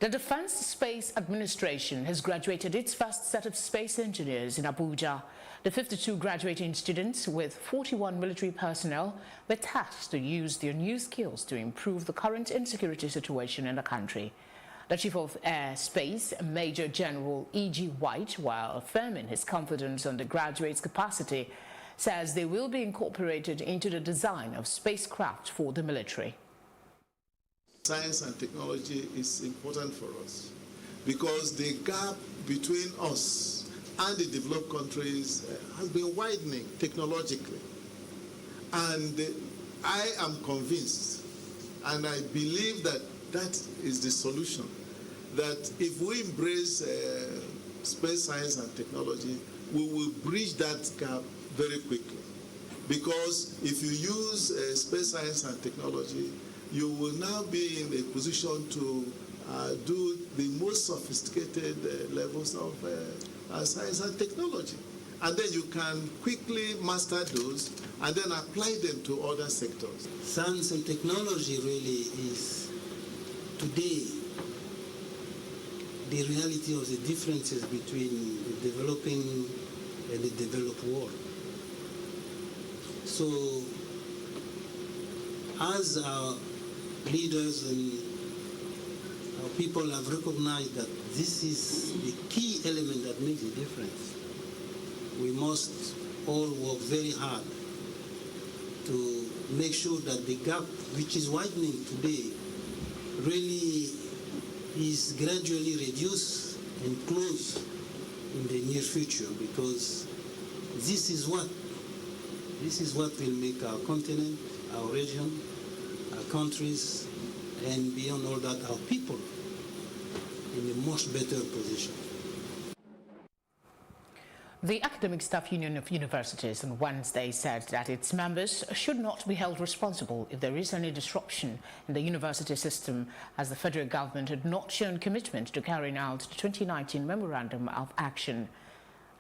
The Defense Space Administration has graduated its first set of space engineers in Abuja. The 52 graduating students with 41 military personnel were tasked to use their new skills to improve the current insecurity situation in the country. The Chief of Air Space, Major General E.G. White, while affirming his confidence on the graduates' capacity, says they will be incorporated into the design of spacecraft for the military. Science and technology is important for us because the gap between us and the developed countries has been widening technologically. And I am convinced, and I believe that that is the solution, that if we embrace space science and technology, we will bridge that gap very quickly. Because if you use space science and technology, you will now be in a position to do the most sophisticated levels of science and technology. And then you can quickly master those and then apply them to other sectors. Science and technology really is, today, the reality of the differences between the developing and the developed world. So, as our leaders and our people have recognized that this is the key element that makes a difference, we must all work very hard to make sure that the gap, which is widening today, really is gradually reduced and closed in the near future, because this is what will make our continent, our region, our countries, and beyond all that, our people in a much better position. The Academic Staff Union of Universities on Wednesday said that its members should not be held responsible if there is any disruption in the university system, as the federal government had not shown commitment to carrying out the 2019 Memorandum of Action.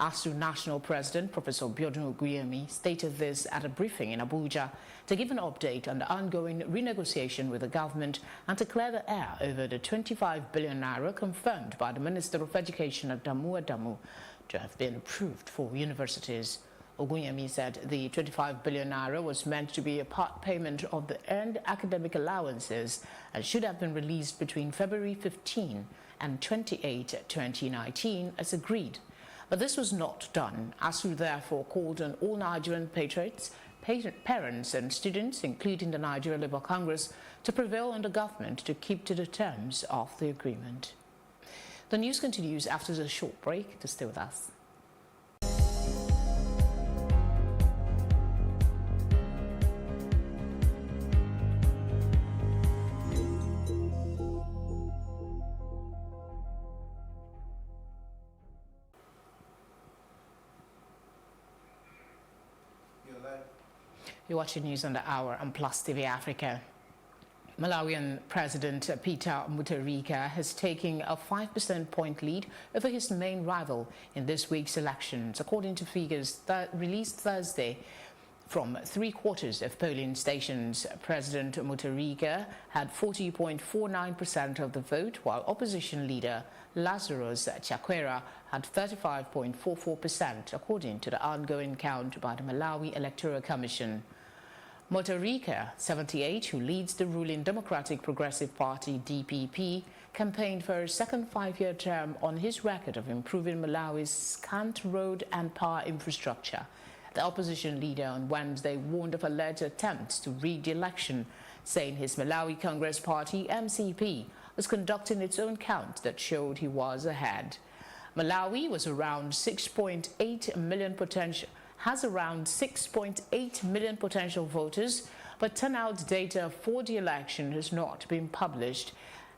ASU National President Professor Biodun Ogunyemi stated this at a briefing in Abuja to give an update on the ongoing renegotiation with the government and to clear the air over the 25 billion naira confirmed by the Minister of Education Adamu Adamu to have been approved for universities. Ogunyemi said the 25 billion naira was meant to be a part payment of the earned academic allowances and should have been released between February 15 and 28, 2019 as agreed. But this was not done. ASU therefore called on all Nigerian patriots, parents and students, including the Nigeria Labour Congress, to prevail on the government to keep to the terms of the agreement. The news continues after the short break. To stay with us. You're watching News on the Hour on Plus TV Africa. Malawian President Peter Mutharika has taken a 5% point lead over his main rival in this week's elections, according to figures released Thursday from 3/4 of polling stations. President Mutharika had 40.49% of the vote, while opposition leader Lazarus Chakwera had 35.44%, according to the ongoing count by the Malawi Electoral Commission. Mutharika, 78, who leads the ruling Democratic Progressive Party DPP, campaigned for a second 5-year term on his record of improving Malawi's scant road and power infrastructure. The opposition leader on Wednesday warned of alleged attempts to rig the election, saying his Malawi Congress Party, MCP, was conducting its own count that showed he was ahead. Malawi was around 6.8 million has around 6.8 million potential voters, but turnout data for the election has not been published.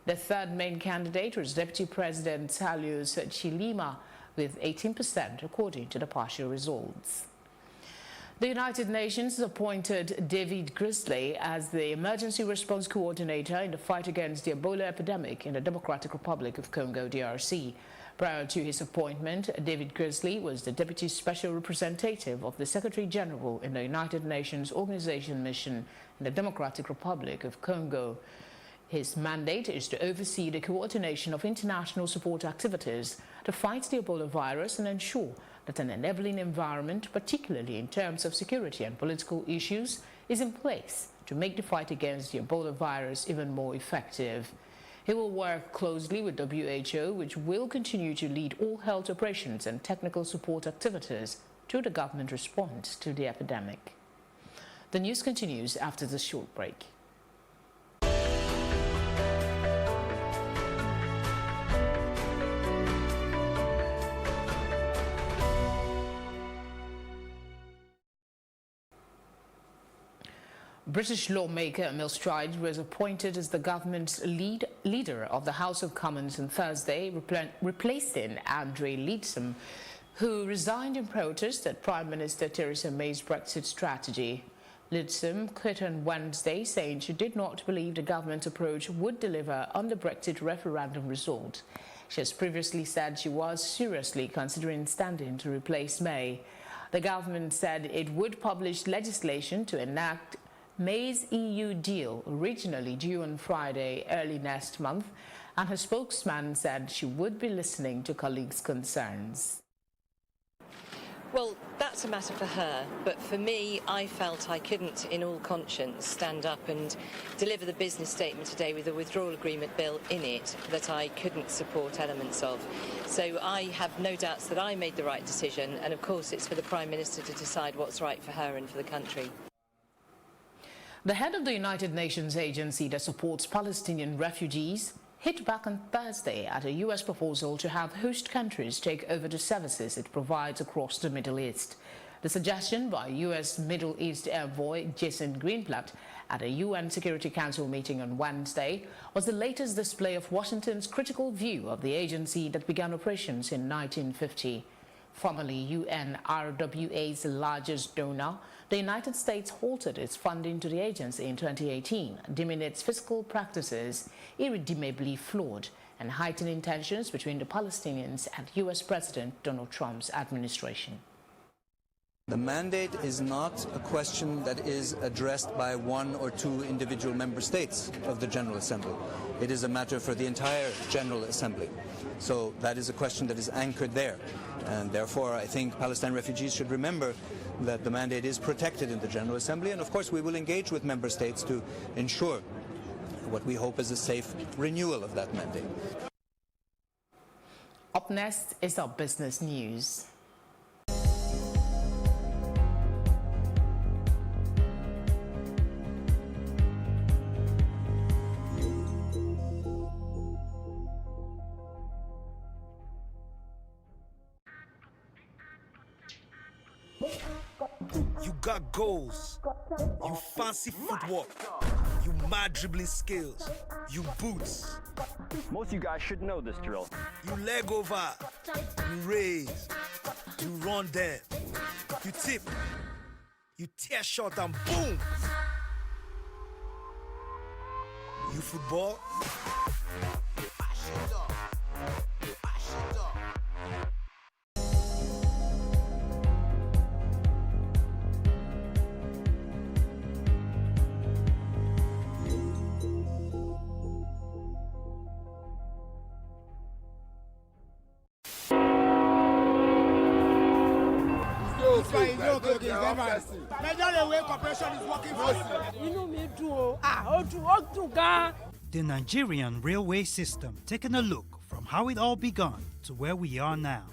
The third main candidate was Deputy President Salius Chilima with 18%, according to the partial results. The United Nations appointed David Grisley as the Emergency Response Coordinator in the fight against the Ebola epidemic in the Democratic Republic of Congo, DRC. Prior to his appointment, David Grisley was the Deputy Special Representative of the Secretary General in the United Nations Organization mission in the Democratic Republic of Congo. His mandate is to oversee the coordination of international support activities to fight the Ebola virus and ensure that an enabling environment, particularly in terms of security and political issues, is in place to make the fight against the Ebola virus even more effective. He will work closely with WHO, which will continue to lead all health operations and technical support activities to the government response to the epidemic. The news continues after this short break. British lawmaker Emil Stride was appointed as the government's leader of the House of Commons on Thursday, replacing Andre Leadsom, who resigned in protest at Prime Minister Theresa May's Brexit strategy. Leadsom quit on Wednesday, saying she did not believe the government's approach would deliver on the Brexit referendum result. She has previously said she was seriously considering standing to replace May. The government said it would publish legislation to enact May's EU deal, originally due on Friday early next month, and her spokesman said she would be listening to colleagues' concerns. Well, that's a matter for her, but for me, I felt I couldn't, in all conscience, stand up and deliver the business statement today with a withdrawal agreement bill in it that I couldn't support elements of. So I have no doubts that I made the right decision, and of course it's for the Prime Minister to decide what's right for her and for the country. The head of the United Nations agency that supports Palestinian refugees hit back on Thursday at a U.S. proposal to have host countries take over the services it provides across the Middle East. The suggestion by U.S. Middle East envoy Jason Greenblatt at a UN Security Council meeting on Wednesday was the latest display of Washington's critical view of the agency that began operations in 1950. Formerly UNRWA's largest donor, the United States halted its funding to the agency in 2018, deeming its fiscal practices irredeemably flawed and heightening tensions between the Palestinians and U.S. President Donald Trump's administration. The mandate is not a question that is addressed by one or two individual member states of the General Assembly. It is a matter for the entire General Assembly. So that is a question that is anchored there. And therefore, I think Palestine refugees should remember that the mandate is protected in the General Assembly. And of course, we will engage with member states to ensure what we hope is a safe renewal of that mandate. Up next is our business news. You got goals, you fancy footwork, you mad dribbling skills, you boots. Most of you guys should know this drill. You leg over, you raise, you run them, you tip, you tear shot and boom. You football. The Nigerian railway system, taking a look from how it all began to where we are now.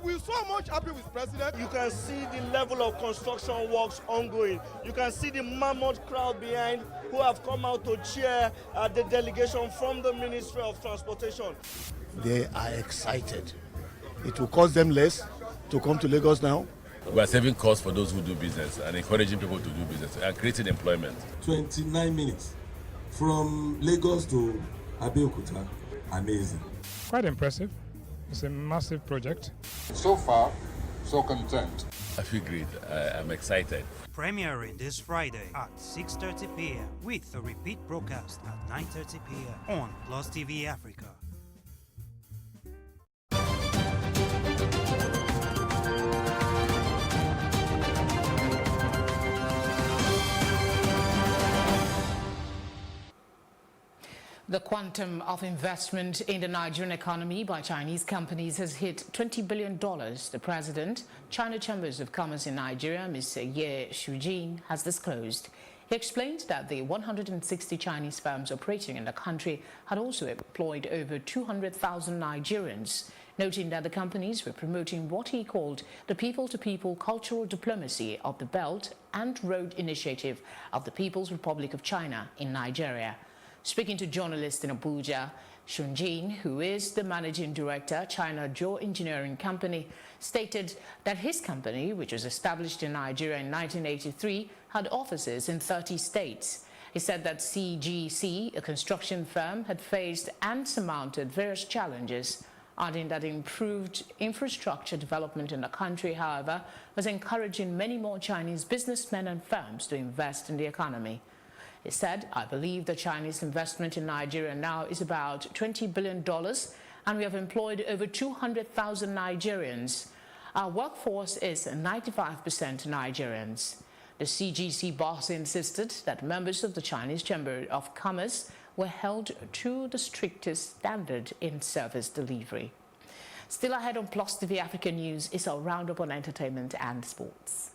We're so much happy with President. You can see the level of construction works ongoing. You can see the mammoth crowd behind who have come out to cheer the delegation from the Ministry of Transportation. They are excited. It will cost them less to come to Lagos now. We are saving costs for those who do business and encouraging people to do business and creating employment. 29 minutes from Lagos to Abeokuta. Amazing. Quite impressive. It's a massive project. So far, so content. I feel great. I'm excited. Premiering this Friday at 6:30 p.m. with a repeat broadcast at 9:30 p.m. on Plus TV Africa. The quantum of investment in the Nigerian economy by Chinese companies has hit $20 billion. The president, China Chambers of Commerce in Nigeria, Mr. Ye Shujin, has disclosed. He explained that the 160 Chinese firms operating in the country had also employed over 200,000 Nigerians, noting that the companies were promoting what he called the people-to-people cultural diplomacy of the Belt and Road Initiative of the People's Republic of China in Nigeria. Speaking to journalists in Abuja, Shunjin, who is the managing director, China Joe Engineering Company, stated that his company, which was established in Nigeria in 1983, had offices in 30 states. He said that CGC, a construction firm, had faced and surmounted various challenges, adding that improved infrastructure development in the country, however, was encouraging many more Chinese businessmen and firms to invest in the economy. He said, I believe the Chinese investment in Nigeria now is about $20 billion, and we have employed over 200,000 Nigerians. Our workforce is 95% Nigerians. The CGC boss insisted that members of the Chinese Chamber of Commerce were held to the strictest standard in service delivery. Still ahead on Plus TV Africa News is our roundup on entertainment and sports.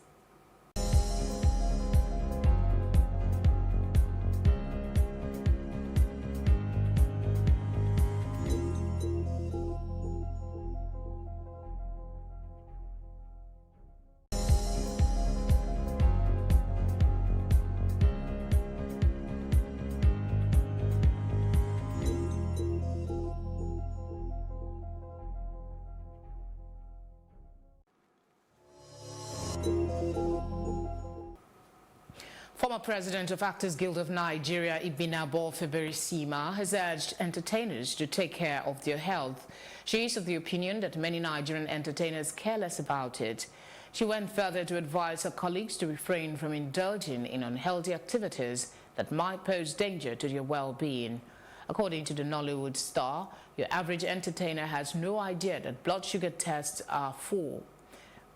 Former president of Actors Guild of Nigeria, Ibinabo Feberisima, has urged entertainers to take care of their health. She is of the opinion that many Nigerian entertainers care less about it. She went further to advise her colleagues to refrain from indulging in unhealthy activities that might pose danger to their well-being. According to the Nollywood star, your average entertainer has no idea that blood sugar tests are for.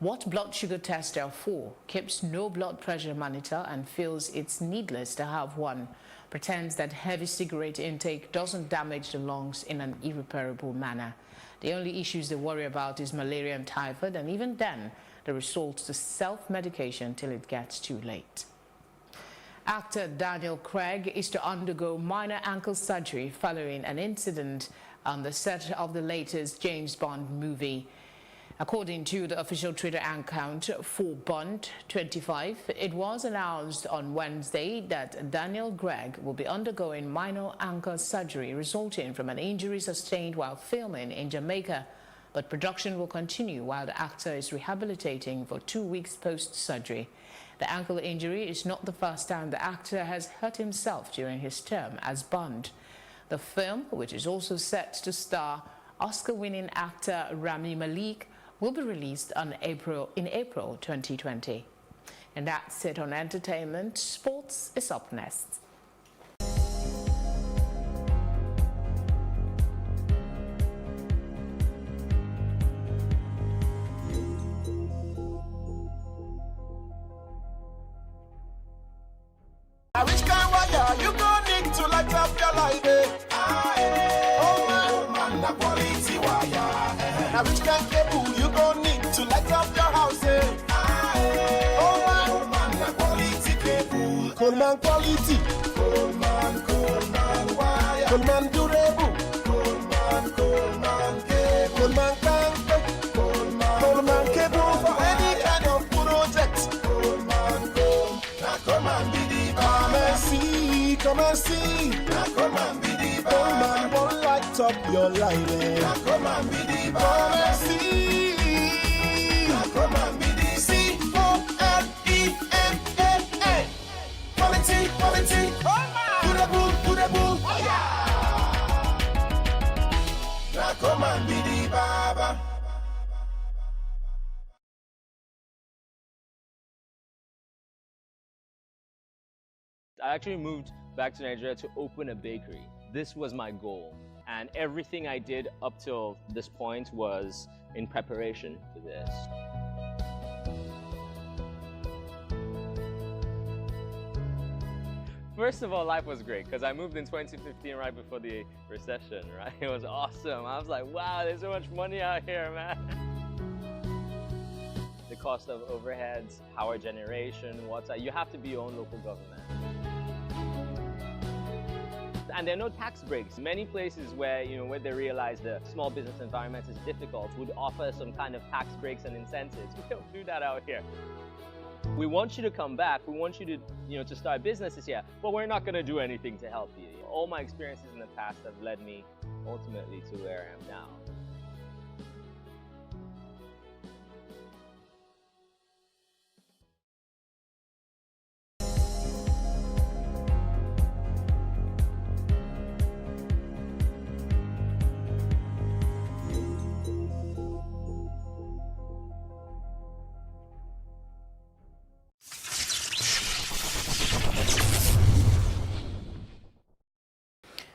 What blood sugar tests are for, keeps no blood pressure monitor and feels it's needless to have one, pretends that heavy cigarette intake doesn't damage the lungs in an irreparable manner. The only issues they worry about is malaria and typhoid, and even then, they resort to self-medication till it gets too late. Actor Daniel Craig is to undergo minor ankle surgery following an incident on the set of the latest James Bond movie. According to the official Twitter account for Bond 25, it was announced on Wednesday that Daniel Craig will be undergoing minor ankle surgery resulting from an injury sustained while filming in Jamaica. But production will continue while the actor is rehabilitating for 2 weeks post-surgery. The ankle injury is not the first time the actor has hurt himself during his term as Bond. The film, which is also set to star Oscar-winning actor Rami Malek, will be released in April 2020. And that's it on entertainment. Sports is up next. Which kind of wire you gon' need to light up your life, eh? Oh man, the quality wire. Now which kind of cable you gon' need to light up your house, eh? Oh man, the quality cable. Coleman quality. Coleman wire. Coleman durable. Coleman cable. Coleman tank. Coleman cable for any kind of project. Coleman be the come and see. Come and be the Coleman won't light up your life. Come and be the come and see. Come and be the COLEMAN. Quality. Durable. Now come and be the Baba. I actually moved back to Nigeria to open a bakery. This was my goal, and everything I did up till this point was in preparation for this. First of all, life was great because I moved in 2015 right before the recession, right? It was awesome. I was like, wow, there's so much money out here, man. The cost of overheads, power generation, water, you have to be your own local government. And there are no tax breaks. Many places where, where they realize the small business environment is difficult would offer some kind of tax breaks and incentives. We don't do that out here. We want you to come back. We want you to, to start businesses here, but we're not going to do anything to help you. All my experiences in the past have led me ultimately to where I am now.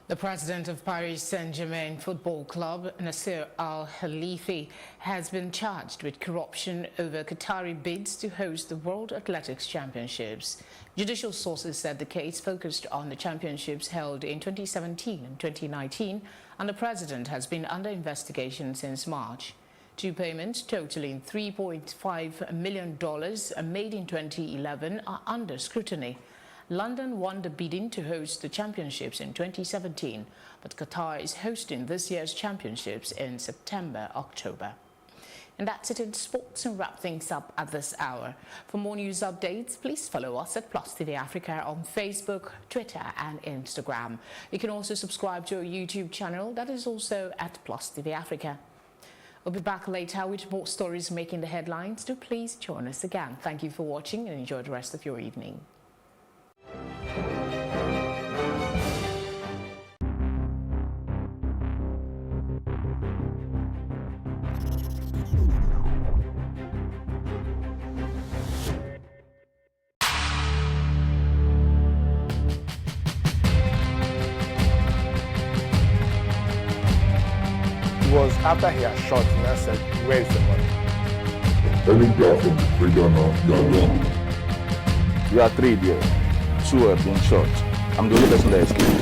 The president of Paris Saint-Germain Football Club, Nasser Al-Khelaifi, has been charged with corruption over Qatari bids to host the World Athletics Championships. Judicial sources said the case focused on the championships held in 2017 and 2019, and the president has been under investigation since March. Two payments totaling $3.5 million made in 2011 are under scrutiny. London won the bidding to host the championships in 2017, but Qatar is hosting this year's championships in September-October. And that's it in sports, and wrap things up at this hour. For more news updates, please follow us at Plus TV Africa on Facebook, Twitter and Instagram. You can also subscribe to our YouTube channel that is also at Plus TV Africa. We'll be back later with more stories making the headlines. Do please join us again. Thank you for watching and enjoy the rest of your evening. after he had shot, he now said, "Where is the money?" Any guy from the trigger now, you are wrong. We are 3 there. 2 have been shot. I'm the only person that escaped.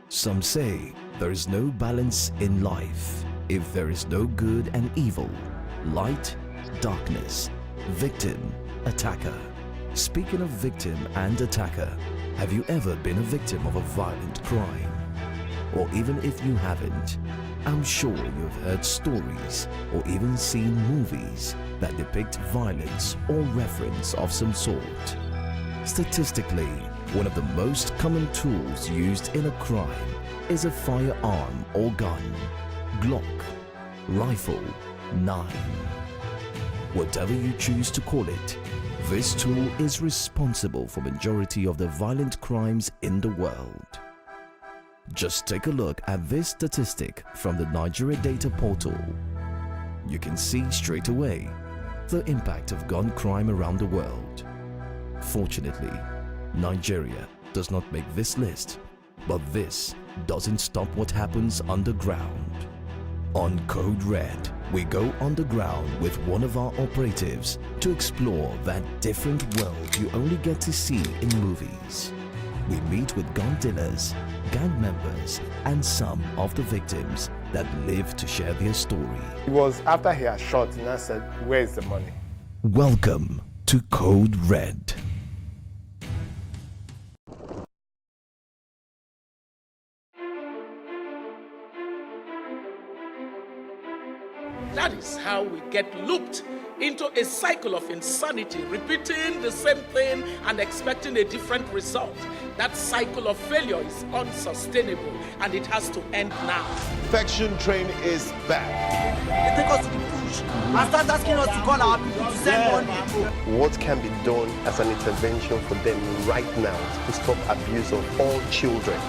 Some say there is no balance in life if there is no good and evil, light, darkness, victim, attacker. Speaking of victim and attacker, have you ever been a victim of a violent crime? Or even if you haven't, I'm sure you've heard stories or even seen movies that depict violence or reference of some sort. Statistically, one of the most common tools used in a crime is a firearm or gun, Glock, rifle, 9. Whatever you choose to call it, this tool is responsible for majority of the violent crimes in the world. Just take a look at this statistic from the Nigeria Data Portal. You can see straight away the impact of gun crime around the world. Fortunately, Nigeria does not make this list, but this doesn't stop what happens underground. On Code Red, we go underground with one of our operatives to explore that different world you only get to see in movies. We meet with gun dealers, gang members, and some of the victims that live to share their story. It was after he had shot, he now said, "Where is the money?" Welcome to Code Red. That is how we get looped into a cycle of insanity, repeating the same thing and expecting a different result. That cycle of failure is unsustainable and it has to end now. Perfection Train is back. They take us to the bush and start asking us to call our people to send money. What can be done as an intervention for them right now to stop abuse of all children?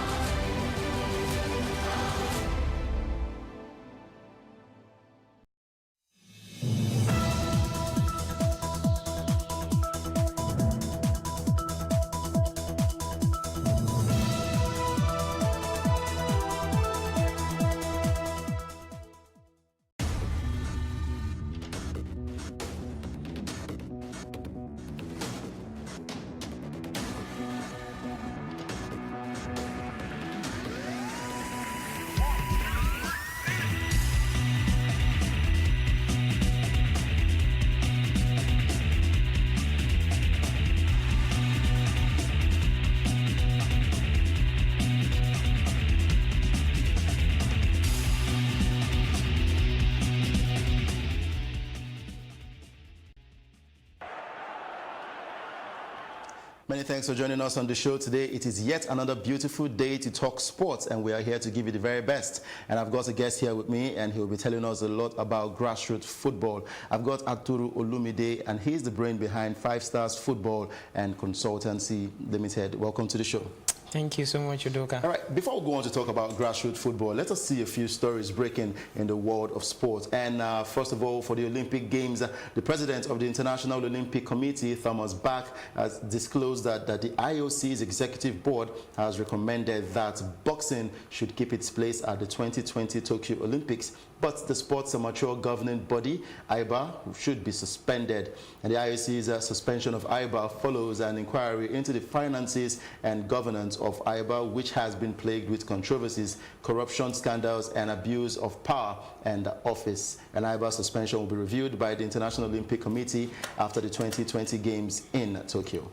Many thanks for joining us on the show today. It is yet another beautiful day to talk sports, and we are here to give you the very best. And I've got a guest here with me, and he'll be telling us a lot about grassroots football. I've got Aturu Olumide, and he's the brain behind 5 Stars Football and Consultancy Limited. Welcome to the show. Thank you so much, Udoka. All right, before we go on to talk about grassroots football, let us see a few stories breaking in the world of sports. And first of all, for the Olympic Games, the president of the International Olympic Committee, Thomas Bach, has disclosed that the IOC's executive board has recommended that boxing should keep its place at the 2020 Tokyo Olympics, but the sport's amateur governing body, IBA, should be suspended. And the IOC's suspension of IBA follows an inquiry into the finances and governance of IBA, which has been plagued with controversies, corruption scandals, and abuse of power and office. An IBA suspension will be reviewed by the International Olympic Committee after the 2020 Games in Tokyo.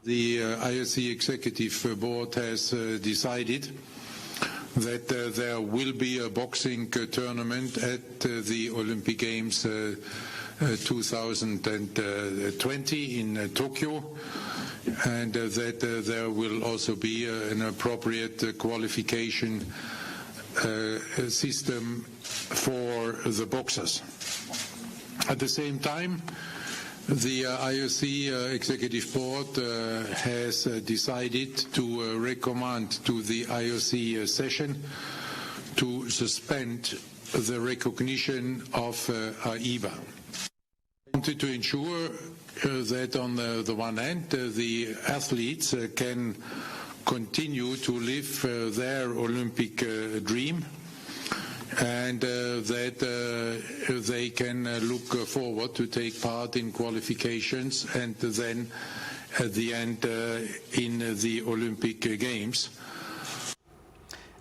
The IOC Executive Board has decided that there will be a boxing tournament at the Olympic Games 2020 in Tokyo, and that there will also be an appropriate qualification system for the boxers. At the same time, The IOC Executive Board has decided to recommend to the IOC session to suspend the recognition of AIBA. I wanted to ensure that on the one hand the athletes can continue to live their Olympic dream, and that they can look forward to take part in qualifications and then at the end in the Olympic Games.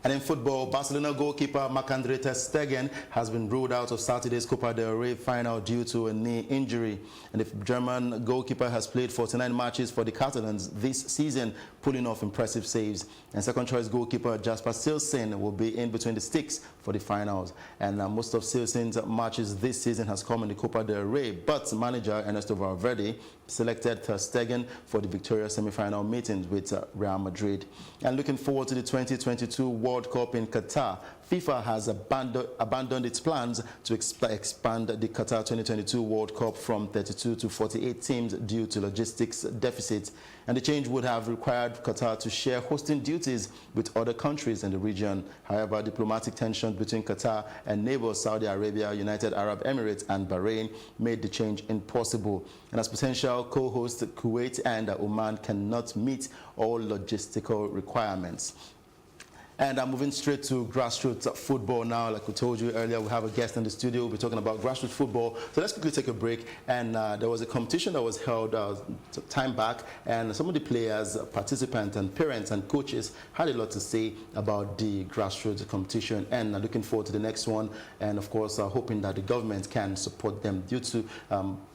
And in football, Barcelona goalkeeper Marc-Andre ter Stegen has been ruled out of Saturday's Copa del Rey final due to a knee injury. And the German goalkeeper has played 49 matches for the Catalans this season, pulling off impressive saves. And second-choice goalkeeper Jasper Cillesen will be in between the sticks for the finals. And most of Cillesen's matches this season has come in the Copa del Rey, but manager Ernesto Valverde selected ter Stegen for the victorious semi-final meetings with Real Madrid. And looking forward to the 2022 World Cup in Qatar, FIFA has abandoned its plans to expand the Qatar 2022 World Cup from 32 to 48 teams due to logistics deficits. And the change would have required Qatar to share hosting duties with other countries in the region. However, diplomatic tensions between Qatar and neighbors Saudi Arabia, United Arab Emirates and Bahrain made the change impossible. And as potential co-hosts, Kuwait and Oman cannot meet all logistical requirements. And I'm moving straight to grassroots football now. Like we told you earlier, we have a guest in the studio. We'll be talking about grassroots football. So let's quickly take a break. And there was a competition that was held time back, and some of the players, participants, and parents and coaches had a lot to say about the grassroots competition, and looking forward to the next one. And of course, hoping that the government can support them. Due to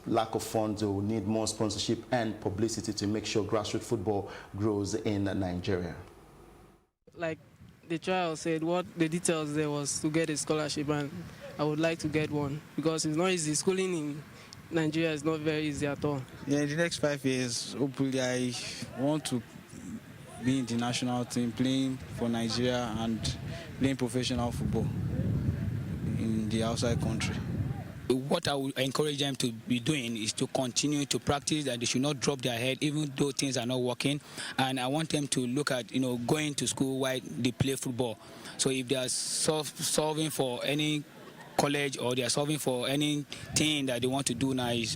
lack of funds, we will need more sponsorship and publicity to make sure grassroots football grows in Nigeria. Like the trial said, what the details there was to get a scholarship, and I would like to get one because it's not easy. Schooling in Nigeria is not very easy at all. Yeah, in the next 5 years, hopefully I want to be in the national team, playing for Nigeria and playing professional football in the outside country. What I would encourage them to be doing is to continue to practice, that they should not drop their head even though things are not working. And I want them to look at, going to school while they play football. So if they are solving for any college or they are solving for anything that they want to do now, is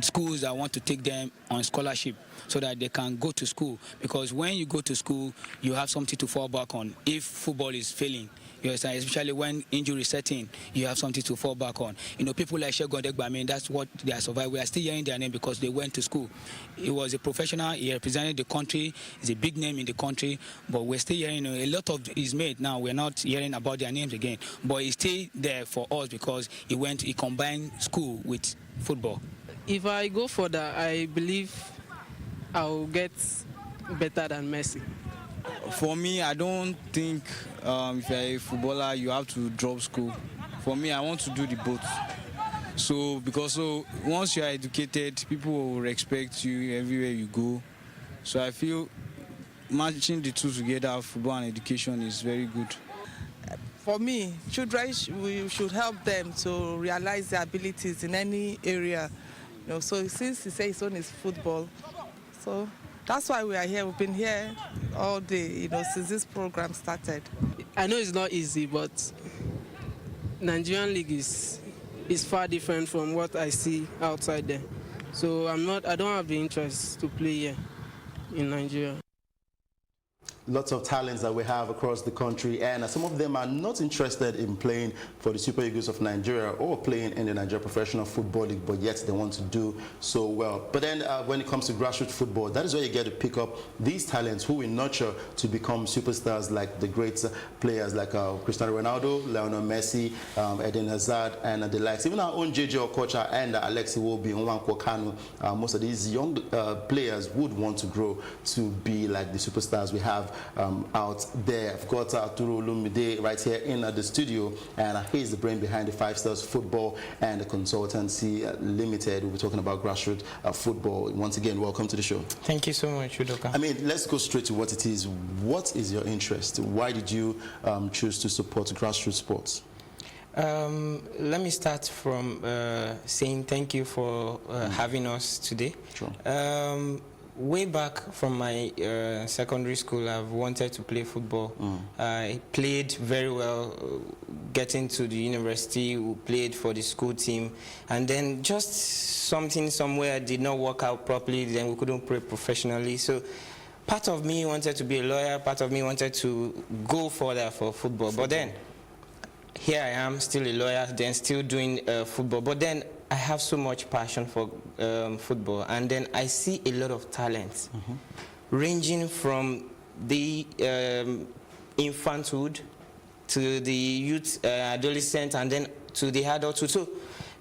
schools that want to take them on scholarship so that they can go to school. Because when you go to school, you have something to fall back on if football is failing. You understand? Especially when injury set in, you have something to fall back on. People like Segun Odegba, I mean, that's what they are surviving. We are still hearing their name because they went to school. He was a professional. He represented the country. He's a big name in the country. But we're still hearing a lot of his made now. We're not hearing about their names again. But he's still there for us because he combined school with football. If I go further, I believe I'll get better than Messi. For me, I don't think if you're a footballer, you have to drop school. For me, I want to do the both. Because once you are educated, people will respect you everywhere you go. So I feel matching the two together, football and education, is very good. For me, children, we should help them to realize their abilities in any area. So since he says his own is football, so that's why we are here. We've been here all day, since this program started. I know it's not easy, but Nigerian league is far different from what I see outside there. So I don't have the interest to play here in Nigeria. Lots of talents that we have across the country, and some of them are not interested in playing for the Super Eagles of Nigeria or playing in the Nigeria Professional Football League, but yet they want to do so well. But then when it comes to grassroots football, that is where you get to pick up these talents who we nurture to become superstars, like the great players like Cristiano Ronaldo, Lionel Messi, Eden Hazard, and the likes. Even our own JJ Okocha and Alexi Iwobi, Nwankwo Kanu, most of these young players would want to grow to be like the superstars we have out there. I've got Arturo Olumide right here in the studio, and he's the brain behind the 5 Stars Football and the Consultancy Limited. We'll be talking about grassroots football. Once again, welcome to the show. Thank you so much, Udoka. I mean, let's go straight to what it is. What is your interest? Why did you choose to support grassroots sports? Let me start from saying thank you for having us today. Sure. Way back from my secondary school, I've wanted to play football. I played very well, getting to the university, we played for the school team, and then just something somewhere did not work out properly, then we couldn't play professionally. So part of me wanted to be a lawyer, part of me wanted to go further for football. But then, here I am, still a lawyer, then still doing football. But then I have so much passion for football, and then I see a lot of talent, ranging from the infanthood to the youth, adolescent, and then to the adulthood. So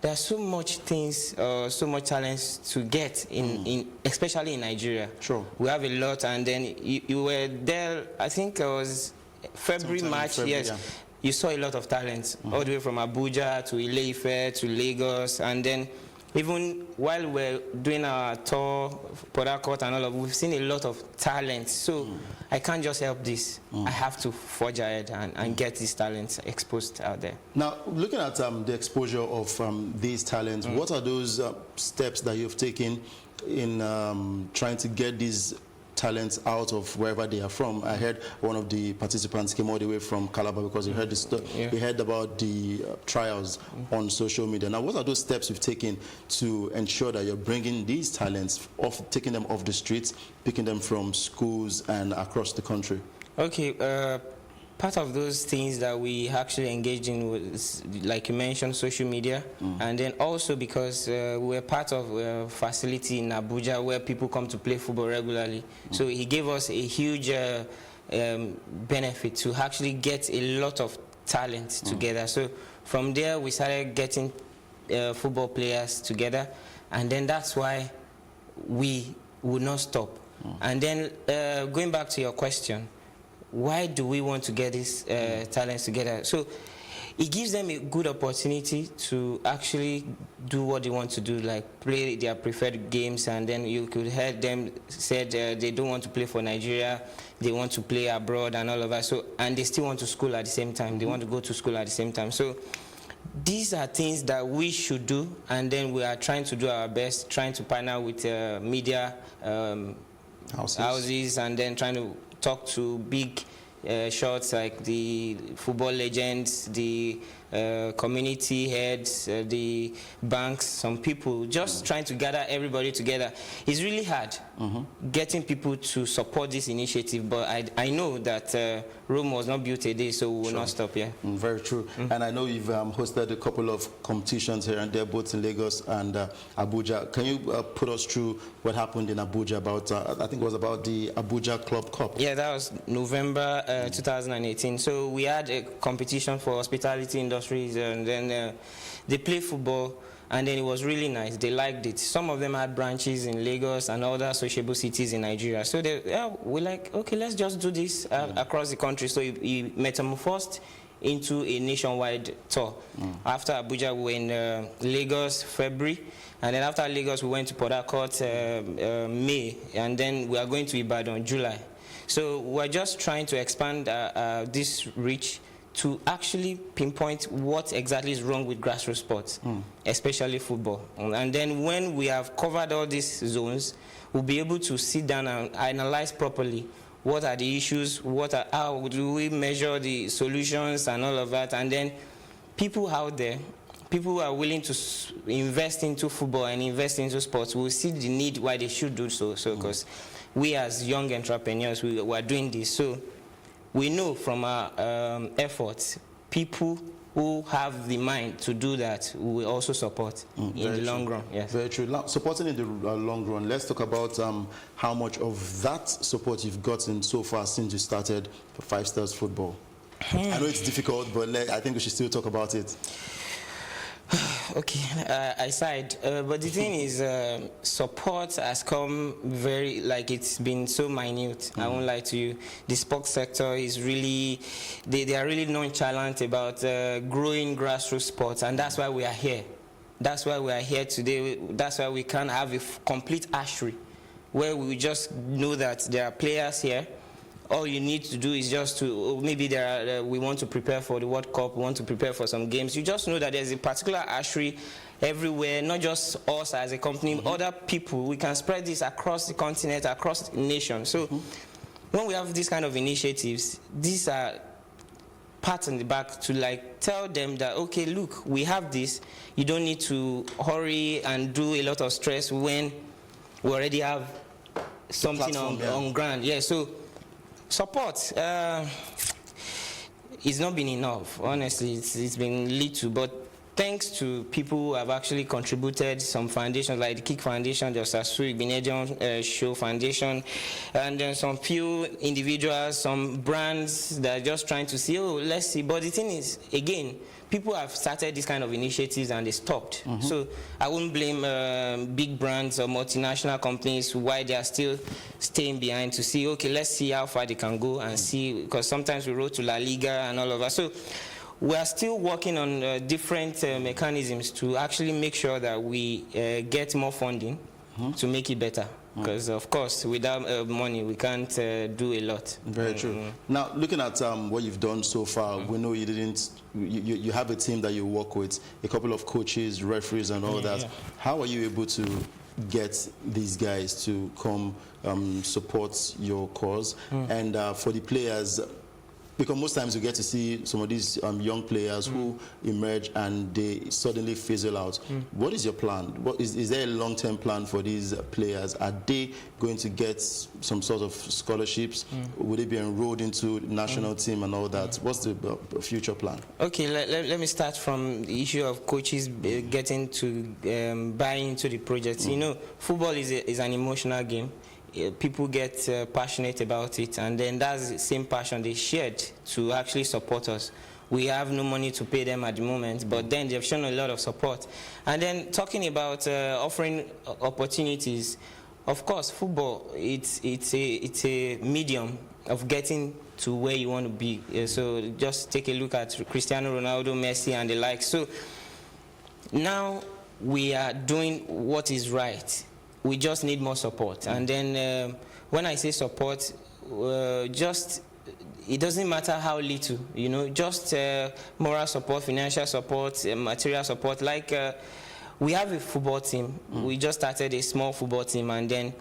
there are so much things, so much talents to get in especially in Nigeria. Sure. We have a lot, and then you were there. I think it was February, March. Yes. Yeah. You saw a lot of talents, all the way from Abuja to Ile-Ife to Lagos, and then even while we're doing our tour, Port Harcourt and all of, we've seen a lot of talent. So I can't just help this. I have to forge ahead and get these talents exposed out there. Now, looking at the exposure of these talents, what are those steps that you've taken in trying to get these talents out of wherever they are from? I heard one of the participants came all the way from Calabar because he heard he heard about the trials on social media. Now, what are those steps you've taken to ensure that you're bringing these talents off, taking them off the streets, picking them from schools and across the country? Okay, part of those things that we actually engaged in was, like you mentioned, social media, and then also because we're part of a facility in Abuja where people come to play football regularly. So he gave us a huge benefit to actually get a lot of talent together. So from there we started getting football players together, and then that's why we would not stop. And then going back to your question, why do we want to get these talents together? So it gives them a good opportunity to actually do what they want to do, like play their preferred games, and then you could hear them said they don't want to play for Nigeria, they want to play abroad and all of that. So, and they still want to school at the same time, they want to go to school at the same time. So these are things that we should do, and then we are trying to do our best, trying to partner with media houses, and then trying to talk to big shots like the football legends, the community heads, the banks, some people, just trying to gather everybody together. It's really hard getting people to support this initiative, but I know that Rome was not built a day, so we will not stop here. Very true. And I know you've hosted a couple of competitions here and there, both in Lagos and Abuja. Can you put us through what happened in Abuja about, I think it was about the Abuja Club Cup? Yeah, that was November 2018. So we had a competition for hospitality industries, and then they play football, and then it was really nice. They liked it. Some of them had branches in Lagos and other sociable cities in Nigeria. So we're like, okay, let's just do this across the country. So he metamorphosed into a nationwide tour. After Abuja, we were in Lagos, February. And then after Lagos, we went to Port Harcourt, May. And then we are going to Ibadan, July. So we're just trying to expand this reach to actually pinpoint what exactly is wrong with grassroots sports, especially football. And then when we have covered all these zones, we'll be able to sit down and analyze properly what are the issues, how do we measure the solutions and all of that. And then people out there, people who are willing to invest into football and invest into sports will see the need why they should do so. So because we as young entrepreneurs, we are doing this. So we know from our efforts, people who have the mind to do that will also support in the long run. Yes. Very true. Supporting in the long run, let's talk about how much of that support you've gotten so far since you started Five Stars Football. I know it's difficult, but I think we should still talk about it. Okay, I sighed. But the thing is, support has come it's been so minute. I won't lie to you. The sports sector is really, they are really nonchalant about growing grassroots sports, and that's why we are here. That's why we are here today. That's why we can't have a complete archery, where we just know that there are players here. all you need to do is just to, maybe we want to prepare for the World Cup, we want to prepare for some games. You just know that there's a particular archery everywhere, not just us as a company, other people. We can spread this across the continent, across the nation. So when we have these kind of initiatives, these are pat on the back to like tell them that, okay, look, we have this. You don't need to hurry and do a lot of stress when we already have something on ground. Yeah, so support. It's not been enough, honestly. It's been little, but thanks to people who have actually contributed, some foundations like the Kick Foundation, the Osasui Binedion Show Foundation, and then some few individuals, some brands that are just trying to see, oh, let's see. But the thing is, again, people have started this kind of initiatives and they stopped. So I wouldn't blame big brands or multinational companies why they are still staying behind to see, okay, let's see how far they can go and see, because sometimes we wrote to La Liga and all of that. So we are still working on different mechanisms to actually make sure that we get more funding to make it better. Because, of course, without money, we can't do a lot. Very true. Now, looking at what you've done so far, we know you didn't. You have a team that you work with, a couple of coaches, referees, and all that. How are you able to get these guys to come support your cause? And for the players, because most times you get to see some of these young players who emerge and they suddenly fizzle out. What is your plan? Is there a long-term plan for these players? Are they going to get some sort of scholarships? Would they be enrolled into the national team and all that? What's the future plan? Okay, let me start from the issue of coaches getting to buy into the project. You know, football is an emotional game. People get passionate about it, and then that's the same passion they shared to actually support us. We have no money to pay them at the moment, but then they've shown a lot of support. And then talking about offering opportunities, of course, football, it's a medium of getting to where you want to be. So just take a look at Cristiano Ronaldo, Messi, and the like. So now we are doing what is right. We just need more support. And then when I say support, it doesn't matter how little, you know, just moral support, financial support, material support. Like we have a football team. We just started a small football team, and then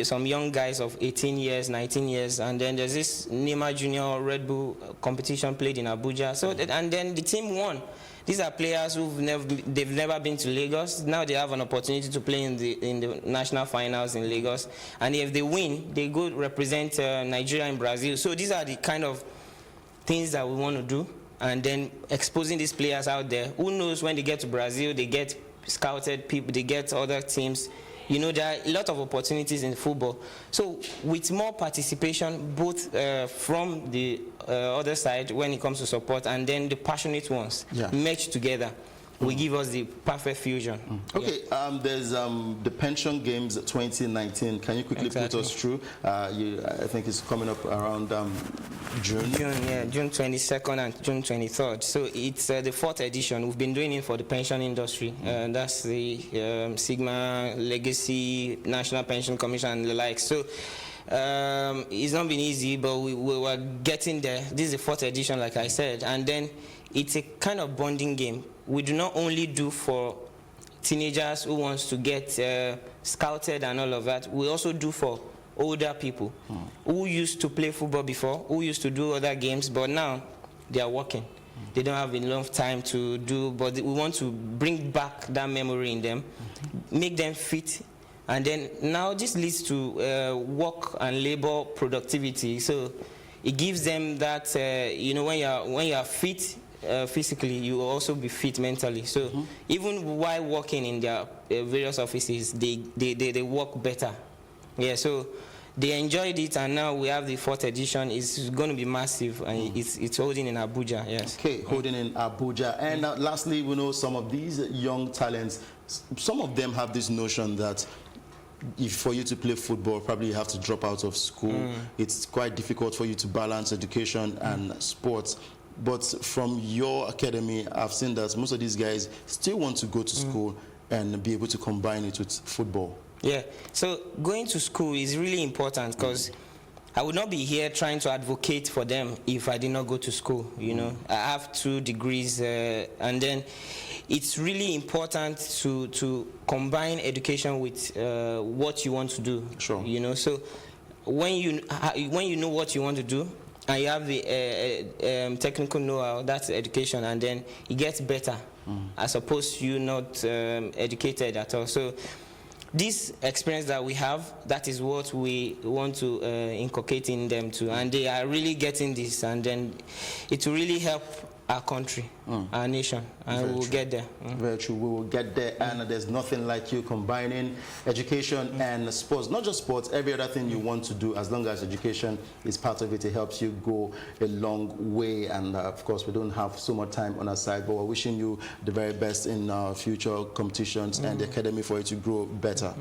some young guys of 18 years, 19 years, and then there's this Neymar Junior Red Bull competition played in Abuja. So and then the team won. These are players they've never been to Lagos. Now they have an opportunity to play in the national finals in Lagos. And if they win, they go represent Nigeria and Brazil. So these are the kind of things that we want to do. And then exposing these players out there. Who knows, when they get to Brazil, they get scouted people, they get other teams. You know, there are a lot of opportunities in football. So with more participation, both from the other side when it comes to support, and then the passionate ones merge together, will give us the perfect fusion. Okay, there's the Pension Games 2019. Can you quickly put us through? I think it's coming up around June. June 22nd and June 23rd. So it's the 4th edition. We've been doing it for the pension industry. That's the Sigma, Legacy, National Pension Commission, and the like. So it's not been easy, but we were getting there. This is the 4th edition, like I said. And then it's a kind of bonding game. We do not only do for teenagers who wants to get scouted and all of that. We also do for older people who used to play football before, who used to do other games, but now they are working. They don't have enough time to do, but we want to bring back that memory in them, make them fit. And then now this leads to work and labor productivity. So it gives them that, you know, when you are fit, physically, you will also be fit mentally. So even while working in their various offices, they work better. Yeah, so they enjoyed it, and now we have the 4th edition. It's going to be massive, and it's holding in Abuja. Yes. Okay, holding in Abuja. And lastly, we know some of these young talents. Some of them have this notion that for you to play football, probably you have to drop out of school. It's quite difficult for you to balance education and sports. But from your academy, I've seen that most of these guys still want to go to school and be able to combine it with football. Yeah, so going to school is really important, because I would not be here trying to advocate for them if I did not go to school, you know. I have 2 degrees, and then it's really important to combine education with what you want to do. Sure. You know, so when you know what you want to do, and you have the technical know-how, that's education, and then it gets better, as opposed to you not educated at all. So this experience that we have, that is what we want to inculcate in them too, and they are really getting this, and then it will really help our country, our nation, and we will get there. Very true, we will get there, and there's nothing like you combining education and sports. Not just sports, every other thing you want to do, as long as education is part of it, it helps you go a long way. And of course, we don't have so much time on our side, but we're wishing you the very best in future competitions and the academy for it to grow better.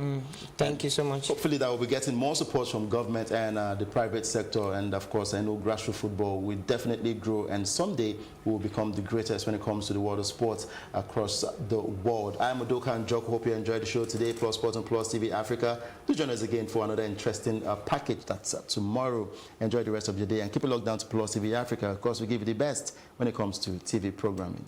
Thank you so much. Hopefully that will be getting more support from government and the private sector, and of course I know grassroots football will definitely grow, and someday we will become the greatest when it comes to the world of sports across the world. I'm Udoka Njoku. Hope you enjoyed the show today. Plus Sports and Plus TV Africa. Do join us again for another interesting package that's tomorrow. Enjoy the rest of your day and keep it locked down to Plus TV Africa. Of course, we give you the best when it comes to TV programming.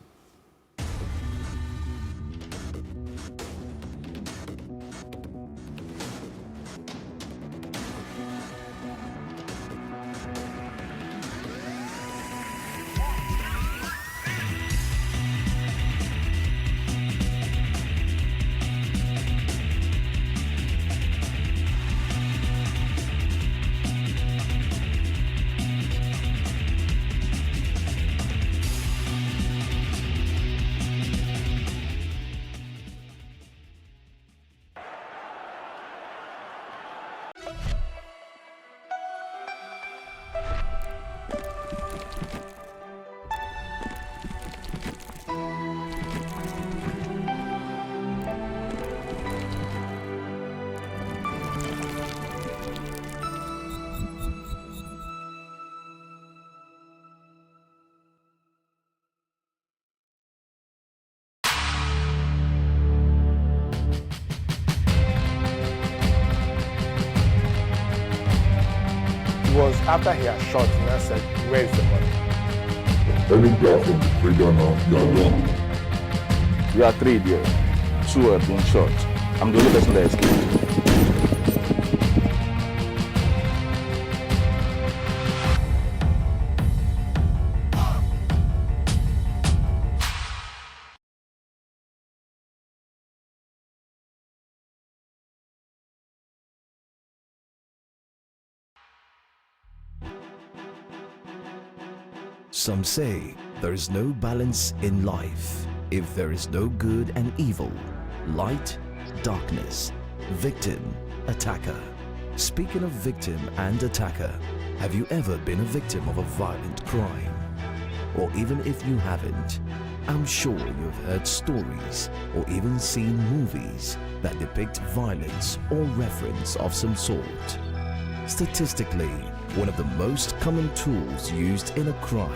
It was after he had shot and I said, where's the money? Any guy from the trigger now, you are wrong. You are 3 there. 2 have been shot. I'm the only person that escaped. Some say there is no balance in life if there is no good and evil, light, darkness, victim, attacker. Speaking of victim and attacker, have you ever been a victim of a violent crime? Or even if you haven't, I'm sure you've heard stories or even seen movies that depict violence or reference of some sort. Statistically, one of the most common tools used in a crime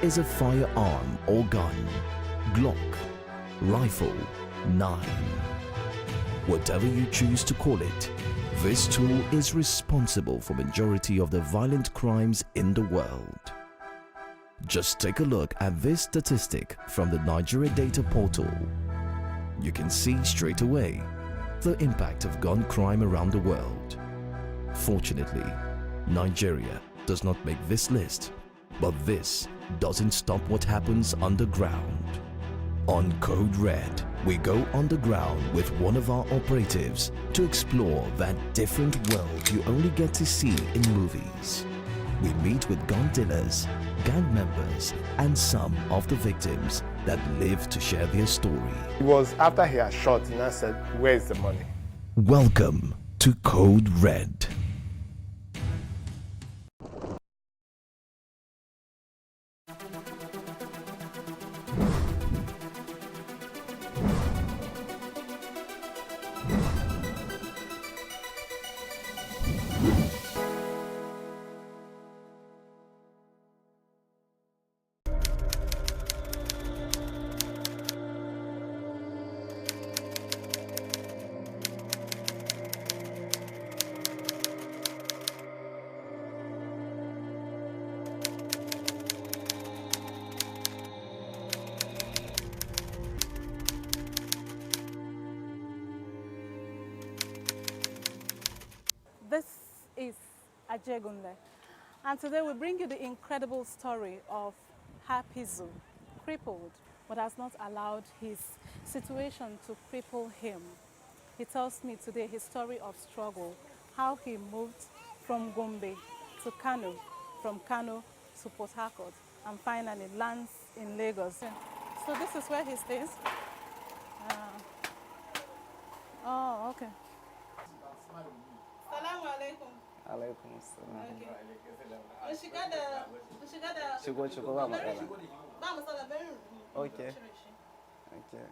is a firearm or gun, Glock, rifle, 9. Whatever you choose to call it, this tool is responsible for majority of the violent crimes in the world. Just take a look at this statistic from the Nigeria Data Portal. You can see straight away the impact of gun crime around the world. Fortunately, Nigeria does not make this list, but this doesn't stop what happens underground. On Code Red, we go underground with one of our operatives to explore that different world you only get to see in movies. We meet with gun dealers, gang members, and some of the victims that live to share their story. It was after he had shot and I said, where's the money? Welcome to Code Red. Ajegunle. And today we bring you the incredible story of Hapizu, crippled, but has not allowed his situation to cripple him. He tells me today his story of struggle, how he moved from Gombe to Kano, from Kano to Port Harcourt, and finally lands in Lagos. So this is where he stays. Oh, okay. Assalamu alaikum. Alaikum assalam. Okay. Okay. Okay.